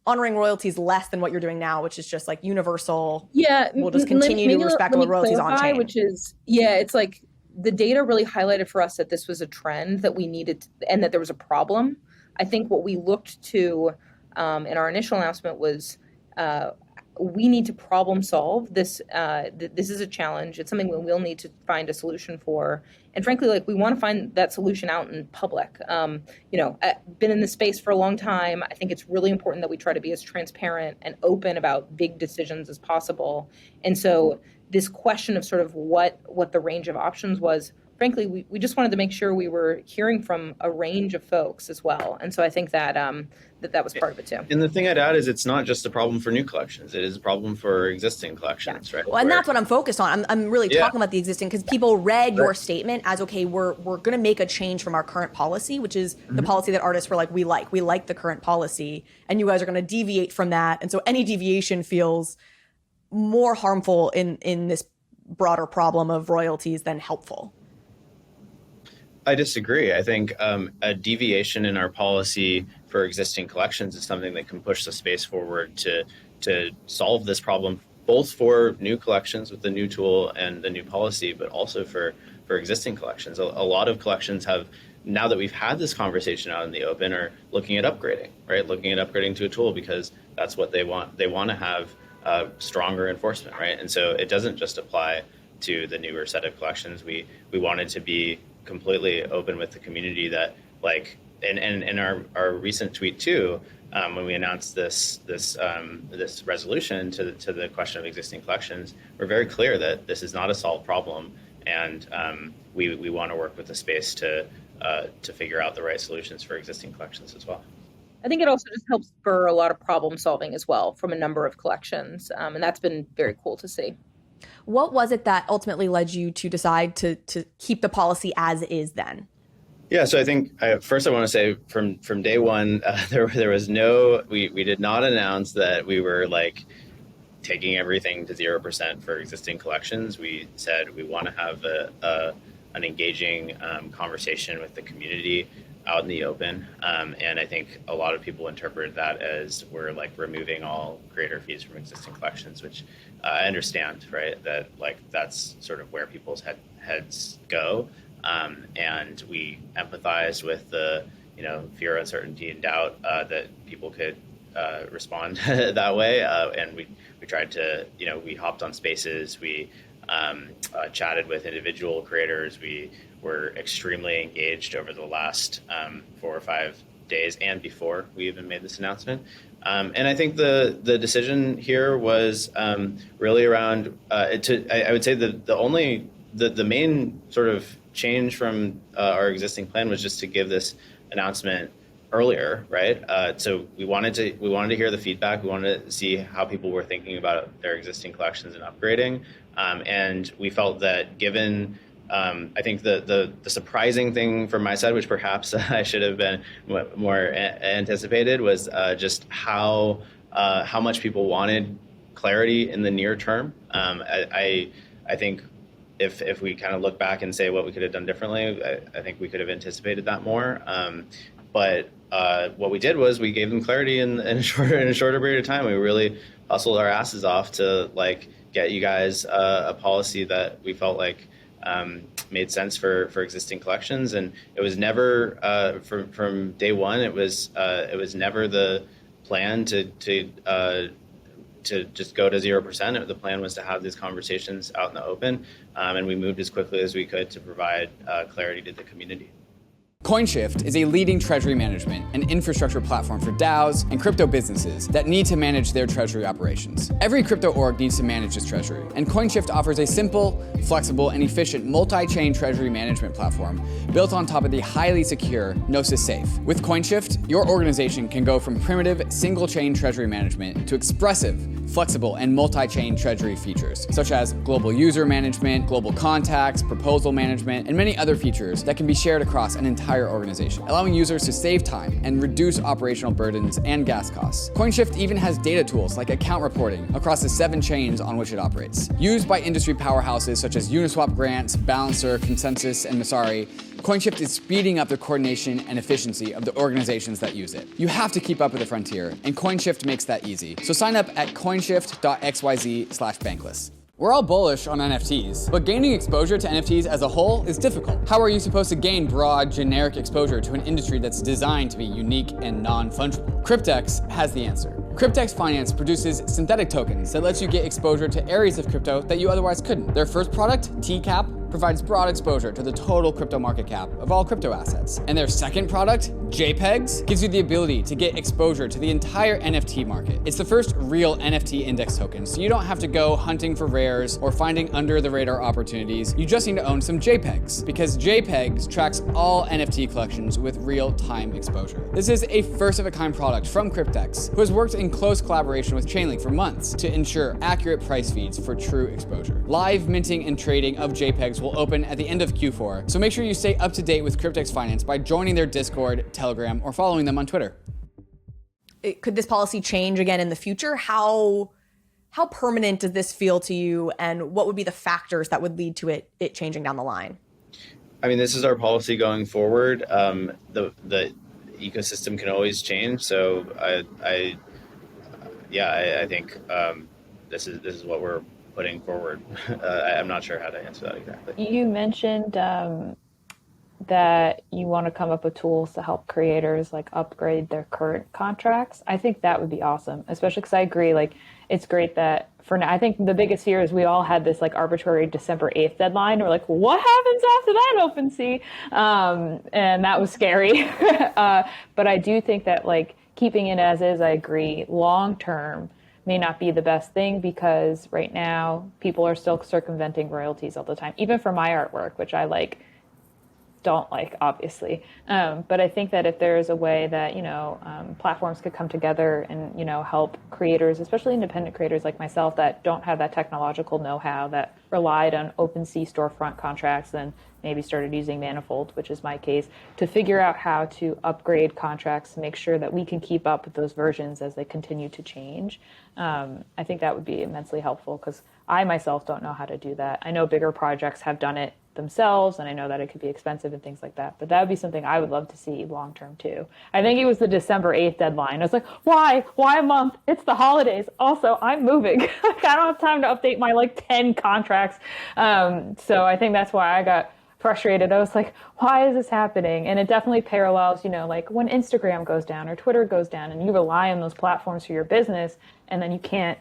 honoring royalties less than what you're doing now, which is just like universal. Yeah, we'll just continue to respect all the royalties on chain. Which is, it's like the data really highlighted for us that this was a trend that we needed and that there was a problem. I think what we looked to in our initial announcement was we need to problem solve this. This is a challenge. It's something we'll need to find a solution for. And frankly, like, we want to find that solution out in public. I've been in this space for a long time. I think it's really important that we try to be as transparent and open about big decisions as possible. And so this question of sort of what the range of options was, frankly, we just wanted to make sure we were hearing from a range of folks as well. And so I think that that was part of it too. And the thing I'd add is it's not just a problem for new collections. It is a problem for existing collections, right? Well, and that's what I'm focused on. I'm really talking about the existing, because people read your statement as, okay, we're going to make a change from our current policy, which is the policy that artists were like, we like the current policy, and you guys are going to deviate from that. And so any deviation feels more harmful in this broader problem of royalties than helpful. I disagree. I think a deviation in our policy for existing collections is something that can push the space forward to solve this problem, both for new collections with the new tool and the new policy, but also for existing collections. A lot of collections have, now that we've had this conversation out in the open, are looking at upgrading, right? Looking at upgrading to a tool because that's what they want. They want to have stronger enforcement, right? And so it doesn't just apply to the newer set of collections. We wanted to be completely open with the community that, like, and our recent tweet too, when we announced this resolution to the question of existing collections, we're very clear that this is not a solved problem, and we want to work with the space to figure out the right solutions for existing collections as well. I think it also just helps spur a lot of problem solving as well from a number of collections, and that's been very cool to see. What was it that ultimately led you to decide to keep the policy as is then? Yeah, so I think first I want to say from day one, there was we did not announce that we were like taking everything to 0% for existing collections. We said we want to have an engaging conversation with the community out in the open. And I think a lot of people interpret that as we're like removing all creator fees from existing collections, which I understand, right? That like that's sort of where people's heads go. And we empathize with the, fear, uncertainty, and doubt that people could respond that way. And we tried to, we hopped on spaces, we chatted with individual creators, we were extremely engaged over the last 4 or 5 days and before we even made this announcement. And I think the decision here was really around, I would say the main sort of change from our existing plan was just to give this announcement earlier, right? So we wanted to hear the feedback. We wanted to see how people were thinking about their existing collections and upgrading. And we felt that given, I think the surprising thing from my side, which perhaps I should have been more anticipated, was just how much people wanted clarity in the near term. I think if we kind of look back and say what we could have done differently, I think we could have anticipated that more. But what we did was we gave them clarity in a shorter period of time. We really hustled our asses off to like get you guys a policy that we felt like made sense for existing collections. And it was never from day one. It was never the plan to just go to 0%. The plan was to have these conversations out in the open, and we moved as quickly as we could to provide clarity to the community. COINSHIFT is a leading treasury management and infrastructure platform for DAOs and crypto businesses that need to manage their treasury operations. Every crypto org needs to manage its treasury, and COINSHIFT offers a simple, flexible, and efficient multi-chain treasury management platform built on top of the highly secure Gnosis Safe. With COINSHIFT, your organization can go from primitive single-chain treasury management to expressive, flexible, and multi-chain treasury features, such as global user management, global contacts, proposal management, and many other features that can be shared across an entire organization, allowing users to save time and reduce operational burdens and gas costs. COINSHIFT even has data tools like account reporting across the 7 chains on which it operates. Used by industry powerhouses such as Uniswap Grants, Balancer, Consensus, and Masari, COINSHIFT is speeding up the coordination and efficiency of the organizations that use it. You have to keep up with the frontier, and COINSHIFT makes that easy. So sign up at coinshift.xyz/bankless. We're all bullish on NFTs, but gaining exposure to NFTs as a whole is difficult. How are you supposed to gain broad, generic exposure to an industry that's designed to be unique and non-fungible? CRYPTEX has the answer. CRYPTEX Finance produces synthetic tokens that lets you get exposure to areas of crypto that you otherwise couldn't. Their first product, TCAP, provides broad exposure to the total crypto market cap of all crypto assets. And their second product, JPEGZ, gives you the ability to get exposure to the entire NFT market. It's the first real NFT index token, so you don't have to go hunting for rares or finding under the radar opportunities. You just need to own some JPEGs, because JPEGZ tracks all NFT collections with real-time exposure. This is a first-of-a-kind product from CRYPTEX, who has worked in close collaboration with Chainlink for months to ensure accurate price feeds for true exposure. Live minting and trading of JPEGs will open at the end of Q4, so make sure you stay up to date with CRYPTEX Finance by joining their Discord, Telegram, or following them on Twitter. Could this policy change again in the future? How permanent does this feel to you, and what would be the factors that would lead to it changing down the line? I mean, this is our policy going forward. The ecosystem can always change, so I think this is what we're putting forward. I'm not sure how to answer that exactly. You mentioned that you want to come up with tools to help creators like upgrade their current contracts. I think that would be awesome, especially because I agree, like, it's great that for now, I think the biggest fear is we all had this like arbitrary December 8th deadline. We're like, well, what happens after that, OpenSea? And that was scary. But I do think that like keeping it as is, I agree, long term may not be the best thing, because right now people are still circumventing royalties all the time, even for my artwork, which I don't like, obviously. But I think that if there is a way that, platforms could come together and, help creators, especially independent creators like myself that don't have that technological know-how, that relied on OpenSea storefront contracts and maybe started using Manifold, which is my case, to figure out how to upgrade contracts to make sure that we can keep up with those versions as they continue to change. I think that would be immensely helpful, because I myself don't know how to do that. I know bigger projects have done it themselves, and I know that it could be expensive and things like that, but that would be something I would love to see long term too. I think it was the December 8th deadline. I was like, why a month? It's the holidays. Also, I'm moving. I don't have time to update my 10 contracts. So I think that's why I got frustrated. I was like, why is this happening? And it definitely parallels, like when Instagram goes down or Twitter goes down and you rely on those platforms for your business, and then you can't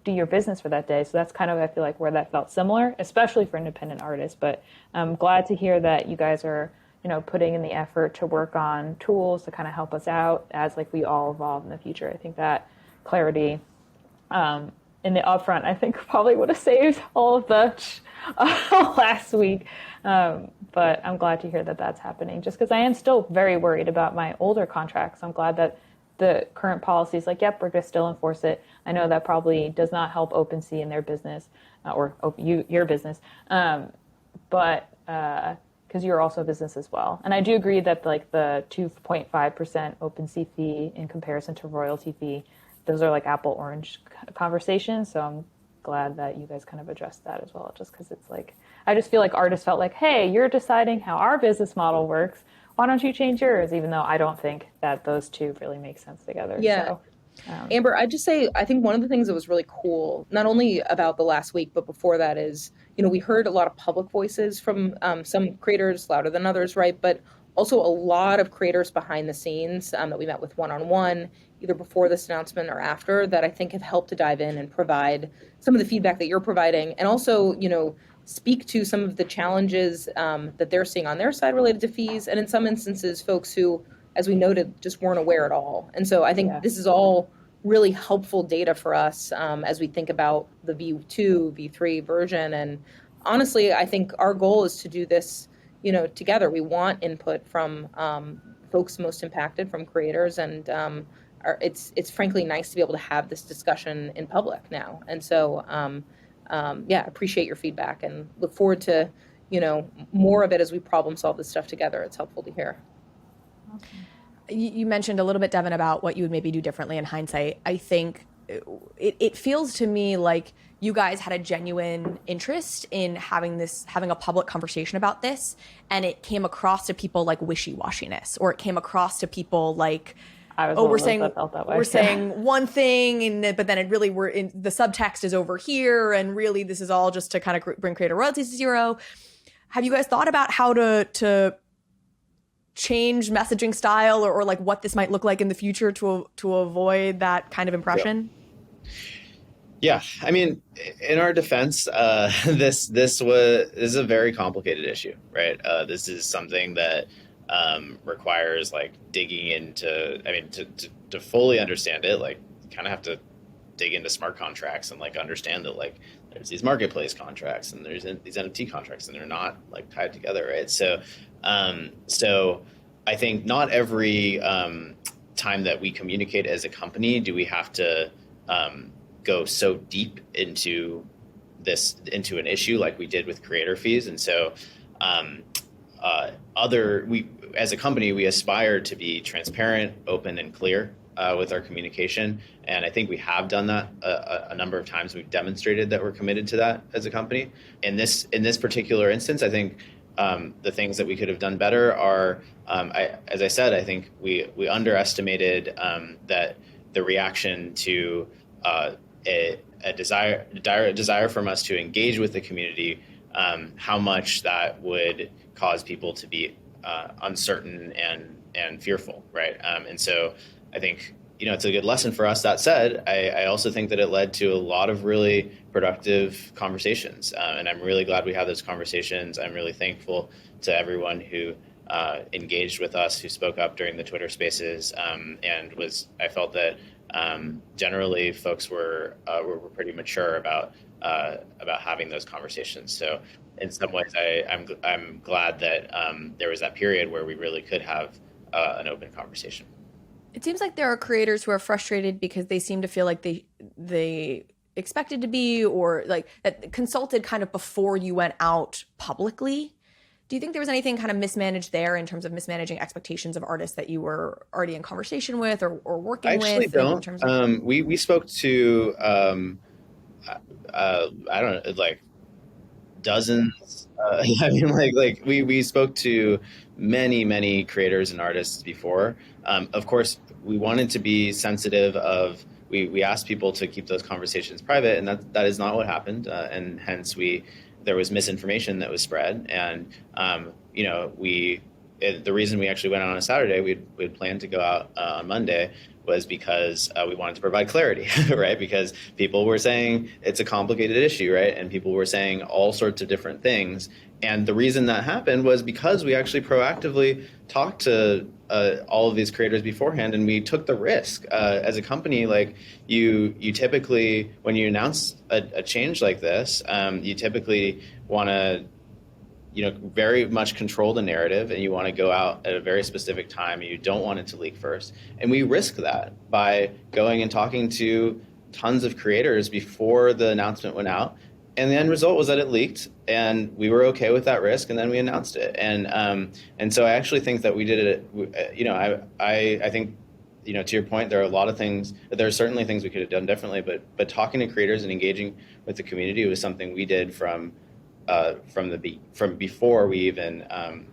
do your business for that day. So that's kind of, I feel like, where that felt similar, especially for independent artists. But I'm glad to hear that you guys are, putting in the effort to work on tools to kind of help us out as we all evolve in the future. I think that clarity in the upfront, I think, probably would have saved all of the last week. But I'm glad to hear that that's happening, just because I am still very worried about my older contracts. I'm glad that the current policy is yep, we're going to still enforce it. I know that probably does not help OpenSea in their business or your business, but because you're also a business as well. And I do agree that the 2.5% OpenSea fee in comparison to royalty fee, those are apple orange conversations. So I'm glad that you guys kind of addressed that as well, just because it's I just feel like artists felt hey, you're deciding how our business model works. Why don't you change yours? Even though I don't think that those two really make sense together. Yeah. So, Amber, I'd just say, I think one of the things that was really cool, not only about the last week, but before that is, we heard a lot of public voices from some creators, louder than others, right? But also a lot of creators behind the scenes that we met with one-on-one, either before this announcement or after, that I think have helped to dive in and provide some of the feedback that you're providing. And also, speak to some of the challenges that they're seeing on their side related to fees. And in some instances, folks who, as we noted, just weren't aware at all. And so I think this is all really helpful data for us as we think about the V2, V3 version. And honestly, I think our goal is to do this, together. We want input from folks most impacted, from creators. And it's frankly nice to be able to have this discussion in public now. And so, appreciate your feedback and look forward to, more of it as we problem solve this stuff together. It's helpful to hear. You mentioned a little bit, Devin, about what you would maybe do differently in hindsight. I think it feels to me like you guys had a genuine interest in having a public conversation about this, and it came across to people like wishy-washiness, or it came across to people like, we're saying one thing, but then the subtext is over here, and really this is all just to kind of bring creator royalties to zero. Have you guys thought about how to change messaging style or like what this might look like in the future to avoid that kind of impression? Yeah, I mean, in our defense, this is a very complicated issue, right? This is something that requires like digging into. I mean, to fully understand it, like you kind of have to dig into smart contracts and like understand that like there's these marketplace contracts and there's these NFT contracts and they're not like tied together, right? So I think not every time that we communicate as a company do we have to go so deep into an issue like we did with creator fees. And so we as a company, we aspire to be transparent, open, and clear with our communication. And I think we have done that a number of times. We've demonstrated that we're committed to that as a company. In this particular instance, I think the things that we could have done better are, as I said, I think we underestimated that the reaction to a desire from us to engage with the community, how much that would cause people to be uncertain and fearful, right? And so I think, it's a good lesson for us. That said, I also think that it led to a lot of really productive conversations. And I'm really glad we had those conversations. I'm really thankful to everyone who engaged with us, who spoke up during the Twitter spaces, I felt that generally folks were pretty mature about having those conversations. So in some ways, I'm glad that there was that period where we really could have an open conversation. It seems like there are creators who are frustrated because they seem to feel like they expected to be, or like that consulted kind of before you went out publicly. Do you think there was anything kind of mismanaged there in terms of mismanaging expectations of artists that you were already in conversation with or working with? I actually don't. In terms of... we spoke to, I don't know, like dozens. I mean, we spoke to many creators and artists before. Of course, we wanted to be sensitive of, we asked people to keep those conversations private, and that is not what happened. And hence there was misinformation that was spread. And, the reason we actually went out on a Saturday, we'd planned to go out on Monday, was because we wanted to provide clarity, right? Because people were saying it's a complicated issue, right? And people were saying all sorts of different things. And the reason that happened was because we actually proactively talked to all of these creators beforehand, and we took the risk. As a company, like you typically, when you announce a change like this, you typically want to very much control the narrative, and you want to go out at a very specific time, and you don't want it to leak first. And we risk that by going and talking to tons of creators before the announcement went out. And the end result was that it leaked, and we were okay with that risk, and then we announced it. And so I actually think that we did it. I think, to your point, there are a lot of things. There are certainly things we could have done differently, but talking to creators and engaging with the community was something we did from before we even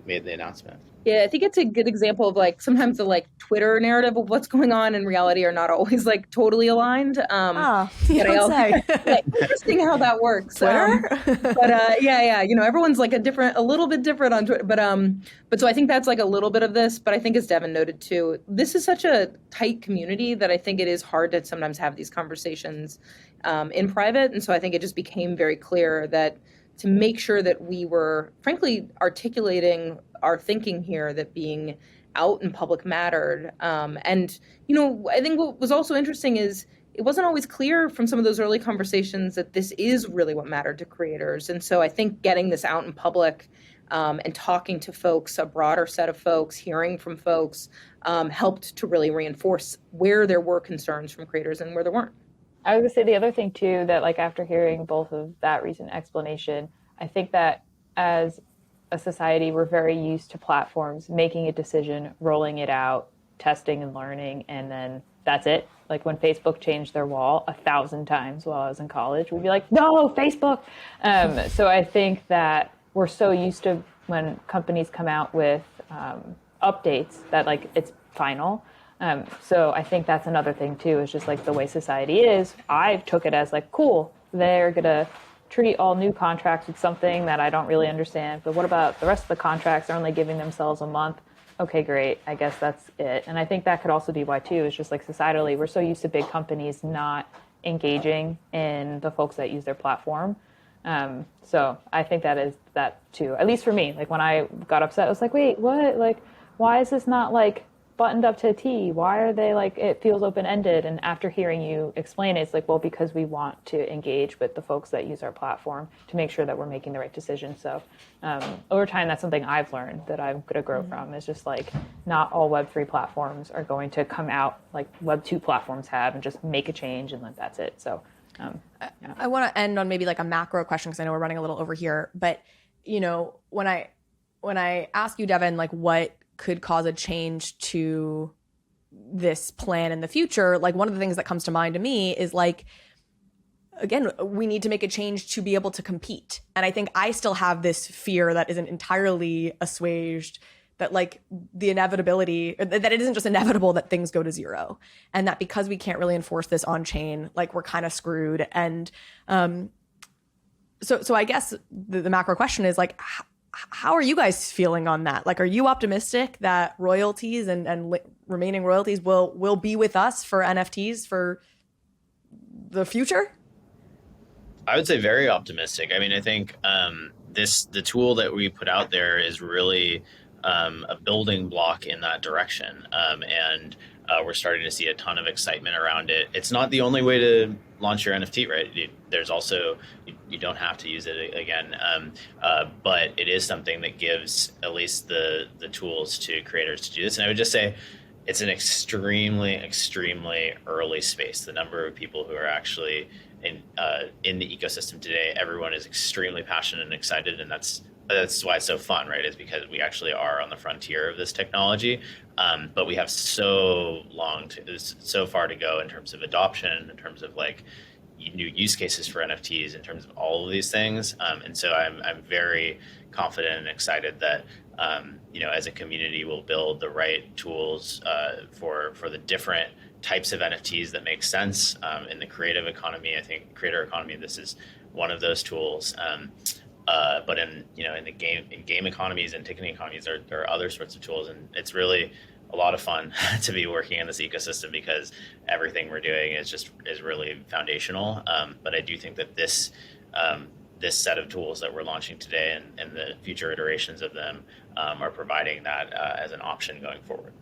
made the announcement. Yeah, I think it's a good example of like sometimes the Twitter narrative of what's going on in reality are not always totally aligned. Interesting how that works. Twitter? Everyone's a little bit different on Twitter. But so I think that's a little bit of this. But I think, as Devin noted too, this is such a tight community that I think it is hard to sometimes have these conversations in private. And so I think it just became very clear that to make sure that we were, frankly, articulating our thinking here, that being out in public mattered. I think what was also interesting is it wasn't always clear from some of those early conversations that this is really what mattered to creators. And so I think getting this out in public and talking to folks, a broader set of folks, hearing from folks, helped to really reinforce where there were concerns from creators and where there weren't. I was going to say the other thing, too, that after hearing both of that recent explanation, I think that as a society, we're very used to platforms making a decision, rolling it out, testing and learning, and then that's it. When Facebook changed their wall 1,000 times while I was in college, we'd be like, no, Facebook. So I think that we're so used to when companies come out with updates that it's final. So I think that's another thing too, is just the way society is. I took it as cool, they're gonna treat all new contracts with something that I don't really understand, but what about the rest of the contracts? They're only giving themselves a month. okay, great, I guess that's it. And I think that could also be why too, is just like societally, we're so used to big companies not engaging in the folks that use their platform. So I think that is that too, at least for me. Like when I got upset, I was like, wait, what? Like, why is this not like buttoned up to a T? Why are they like, it feels open-ended? And after hearing you explain it, it's like, well, because we want to engage with the folks that use our platform to make sure that we're making the right decision. So over time, that's something I've learned that I'm going to grow from, is just like, not all Web3 platforms are going to come out like Web2 platforms have and just make a change and then that's it. So yeah. I want to end on maybe like a macro question, because I know we're running a little over here. But, you know, when I ask you, Devin, like what could cause a change to this plan in the future, like one of the things that comes to mind to me is like, again, we need to make a change to be able to compete. And I think I still have this fear that isn't entirely assuaged, that like the inevitability, that it isn't just inevitable that things go to zero, and that because we can't really enforce this on chain, like we're kind of screwed. And so I guess the macro question is like, how are you guys feeling on that? Like, are you optimistic that royalties and remaining royalties will be with us for NFTs for the future? I would say very optimistic. I mean, I think the tool that we put out there is really a building block in that direction. And we're starting to see a ton of excitement around it. It's not the only way to launch your NFT, right? There's also, you don't have to use it again, but it is something that gives at least the tools to creators to do this. And I would just say it's an extremely, extremely early space. The number of people who are actually in the ecosystem today, everyone is extremely passionate and excited, and that's why it's so fun, right? Is because we actually are on the frontier of this technology, but we have so far to go in terms of adoption, in terms of like new use cases for NFTs, in terms of all of these things. And so I'm very confident and excited that as a community, we'll build the right tools for the different types of NFTs that make sense in the creative economy. I think creator economy, this is one of those tools. But in the game economies and ticketing economies, there are other sorts of tools, and it's really a lot of fun to be working in this ecosystem because everything we're doing is really foundational. But I do think that this set of tools that we're launching today and the future iterations of them are providing that as an option going forward.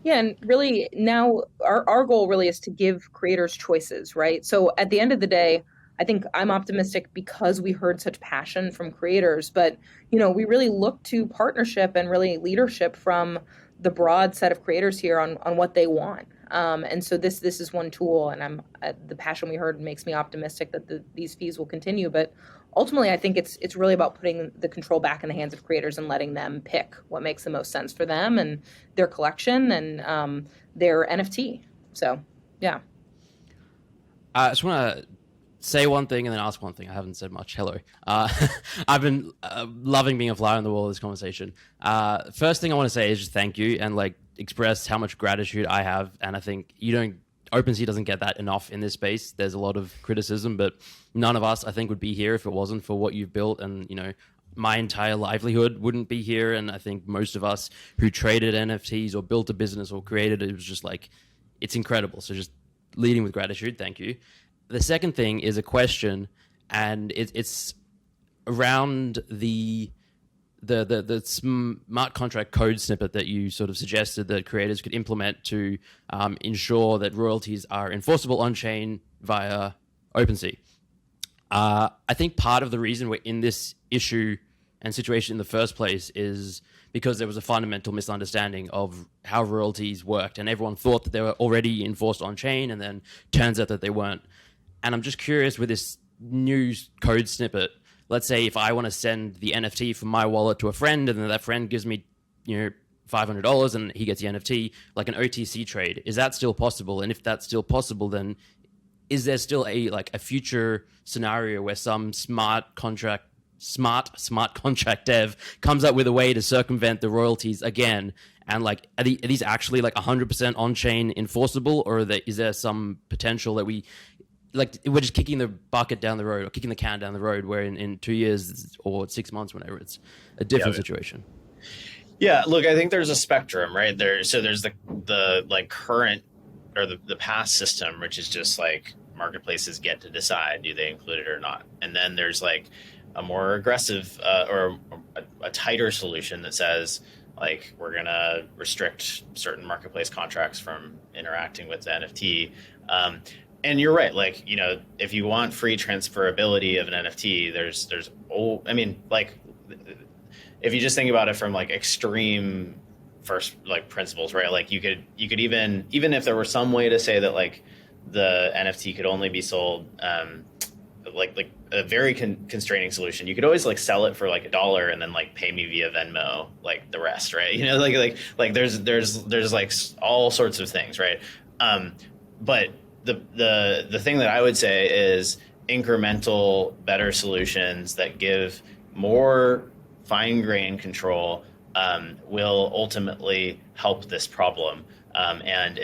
Yeah, and really now our goal really is to give creators choices, right? So at the end of the day, I think I'm optimistic because we heard such passion from creators, but we really look to partnership and really leadership from the broad set of creators here on what they want. And so this is one tool, and the passion we heard makes me optimistic that these fees will continue. But ultimately, I think it's really about putting the control back in the hands of creators and letting them pick what makes the most sense for them and their collection and their NFT. So, yeah. I just want to say one thing and then ask one thing. I haven't said much. Hello. I've been loving being a fly on the wall of this conversation. First thing I want to say is just thank you and like express how much gratitude I have. And I think OpenSea doesn't get that enough in this space. There's a lot of criticism, but none of us, I think, would be here if it wasn't for what you've built. And, my entire livelihood wouldn't be here. And I think most of us who traded NFTs or built a business or created it was just like, it's incredible. So just leading with gratitude. Thank you. The second thing is a question, and it's around the smart contract code snippet that you sort of suggested that creators could implement to ensure that royalties are enforceable on-chain via OpenSea. I think part of the reason we're in this issue and situation in the first place is because there was a fundamental misunderstanding of how royalties worked, and everyone thought that they were already enforced on-chain, and then turns out that they weren't. And I'm just curious with this new code snippet, let's say if I want to send the NFT from my wallet to a friend and then that friend gives me, $500 and he gets the NFT, like an OTC trade, is that still possible? And if that's still possible, then is there still a future scenario where some smart contract dev comes up with a way to circumvent the royalties again? And like, are these actually like 100% on-chain enforceable, or is there some potential that we're just kicking the bucket down the road or kicking the can down the road where in 2 years or 6 months, whenever it's a different situation? Yeah, look, I think there's a spectrum, right? So there's the like current or the past system, which is just like marketplaces get to decide, do they include it or not? And then there's like a more aggressive or a tighter solution that says, like, we're going to restrict certain marketplace contracts from interacting with the NFT. And you're right. Like, if you want free transferability of an NFT, if you just think about it from like extreme first like principles, right? Like you could even if there were some way to say that like the NFT could only be sold, like a very constraining solution, you could always like sell it for like $1 and then like pay me via Venmo, like the rest, right? Like there's like all sorts of things, right? But the thing that I would say is incremental, better solutions that give more fine-grained control will ultimately help this problem. And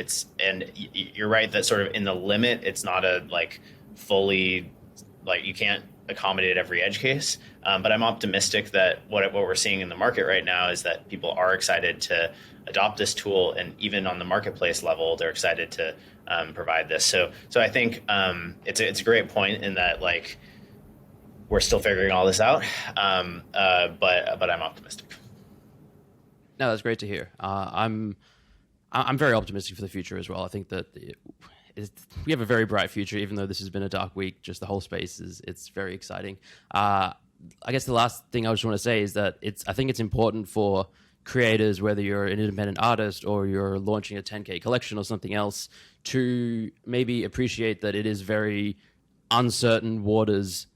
you're right that sort of in the limit, it's not a like fully, like you can't accommodate every edge case. But I'm optimistic that what we're seeing in the market right now is that people are excited to adopt this tool, and even on the marketplace level, they're excited to provide this. So I think it's a great point in that like we're still figuring all this out, but I'm optimistic. No, that's great to hear. I'm very optimistic for the future as well. I think that we have a very bright future, even though this has been a dark week. Just the whole space it's very exciting. I guess the last thing I just want to say is that I think it's important for creators, whether you're an independent artist or you're launching a 10K collection or something else, to maybe appreciate that it is very uncertain waters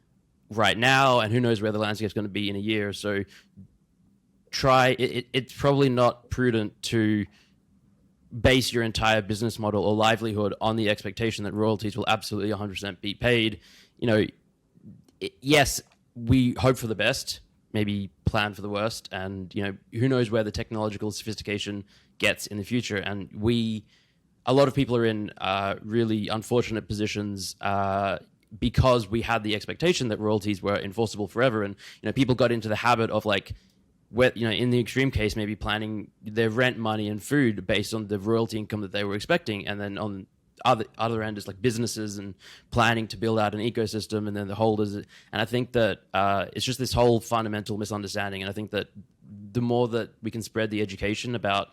right now, and who knows where the landscape is going to be in a year. So it's probably not prudent to base your entire business model or livelihood on the expectation that royalties will absolutely 100% be paid. Yes, we hope for the best, maybe plan for the worst, and who knows where the technological sophistication gets in the future. And a lot of people are in really unfortunate positions because we had the expectation that royalties were enforceable forever, and people got into the habit of like, in the extreme case, maybe planning their rent money and food based on the royalty income that they were expecting, and then on other end is like businesses and planning to build out an ecosystem, and then the holders. And I think that it's just this whole fundamental misunderstanding. And I think that the more that we can spread the education about,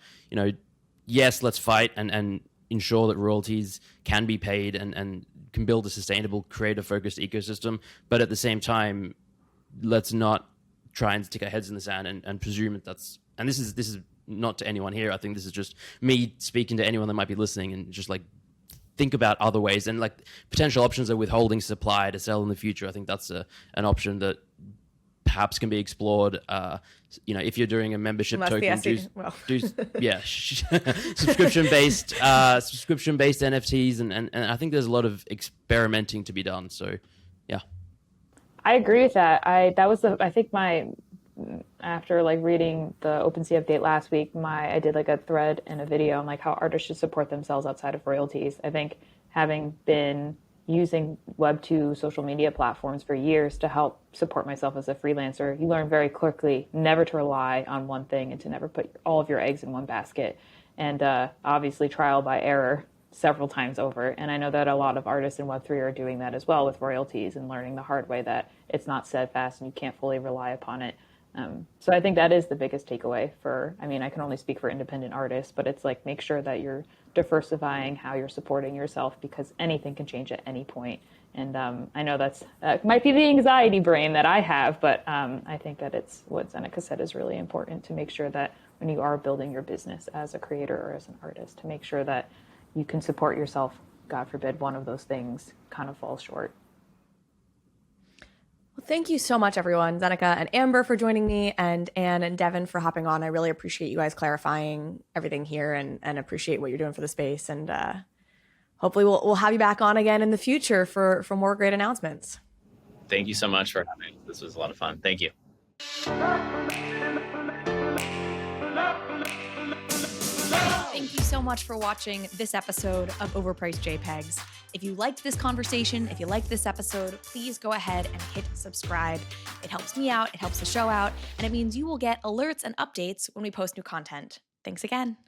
yes, let's fight and ensure that royalties can be paid and can build a sustainable, creator-focused ecosystem, but at the same time, let's not try and stick our heads in the sand and presume that that's. And this is not to anyone here. I think this is just me speaking to anyone that might be listening, and just like think about other ways, and like potential options are withholding supply to sell in the future. I think that's an option that perhaps can be explored. If you're doing a membership token, subscription-based NFTs, and I think there's a lot of experimenting to be done. So, yeah. I agree with that. After like reading the OpenSea update last week, I did like a thread and a video on like how artists should support themselves outside of royalties. I think having been using Web2 social media platforms for years to help support myself as a freelancer, you learn very quickly never to rely on one thing and to never put all of your eggs in one basket. And obviously trial by error several times over. And I know that a lot of artists in Web3 are doing that as well with royalties, and learning the hard way that it's not steadfast and you can't fully rely upon it. So I think that is the biggest takeaway I can only speak for independent artists, but it's like, make sure that you're diversifying how you're supporting yourself, because anything can change at any point. And I know that might be the anxiety brain that I have, but I think that it's what Zeneca said is really important, to make sure that when you are building your business as a creator or as an artist, to make sure that you can support yourself. God forbid one of those things kind of falls short. Well, thank you so much, everyone. Zeneca and Amber for joining me, and Anne and Devin for hopping on. I really appreciate you guys clarifying everything here, and appreciate what you're doing for the space. And hopefully we'll have you back on again in the future for more great announcements. Thank you so much for having me. This was a lot of fun. Thank you. Thank you so much for watching this episode of Overpriced JPEGs. If you liked this conversation, if you liked this episode, please go ahead and hit subscribe. It helps me out, it helps the show out, and it means you will get alerts and updates when we post new content. Thanks again.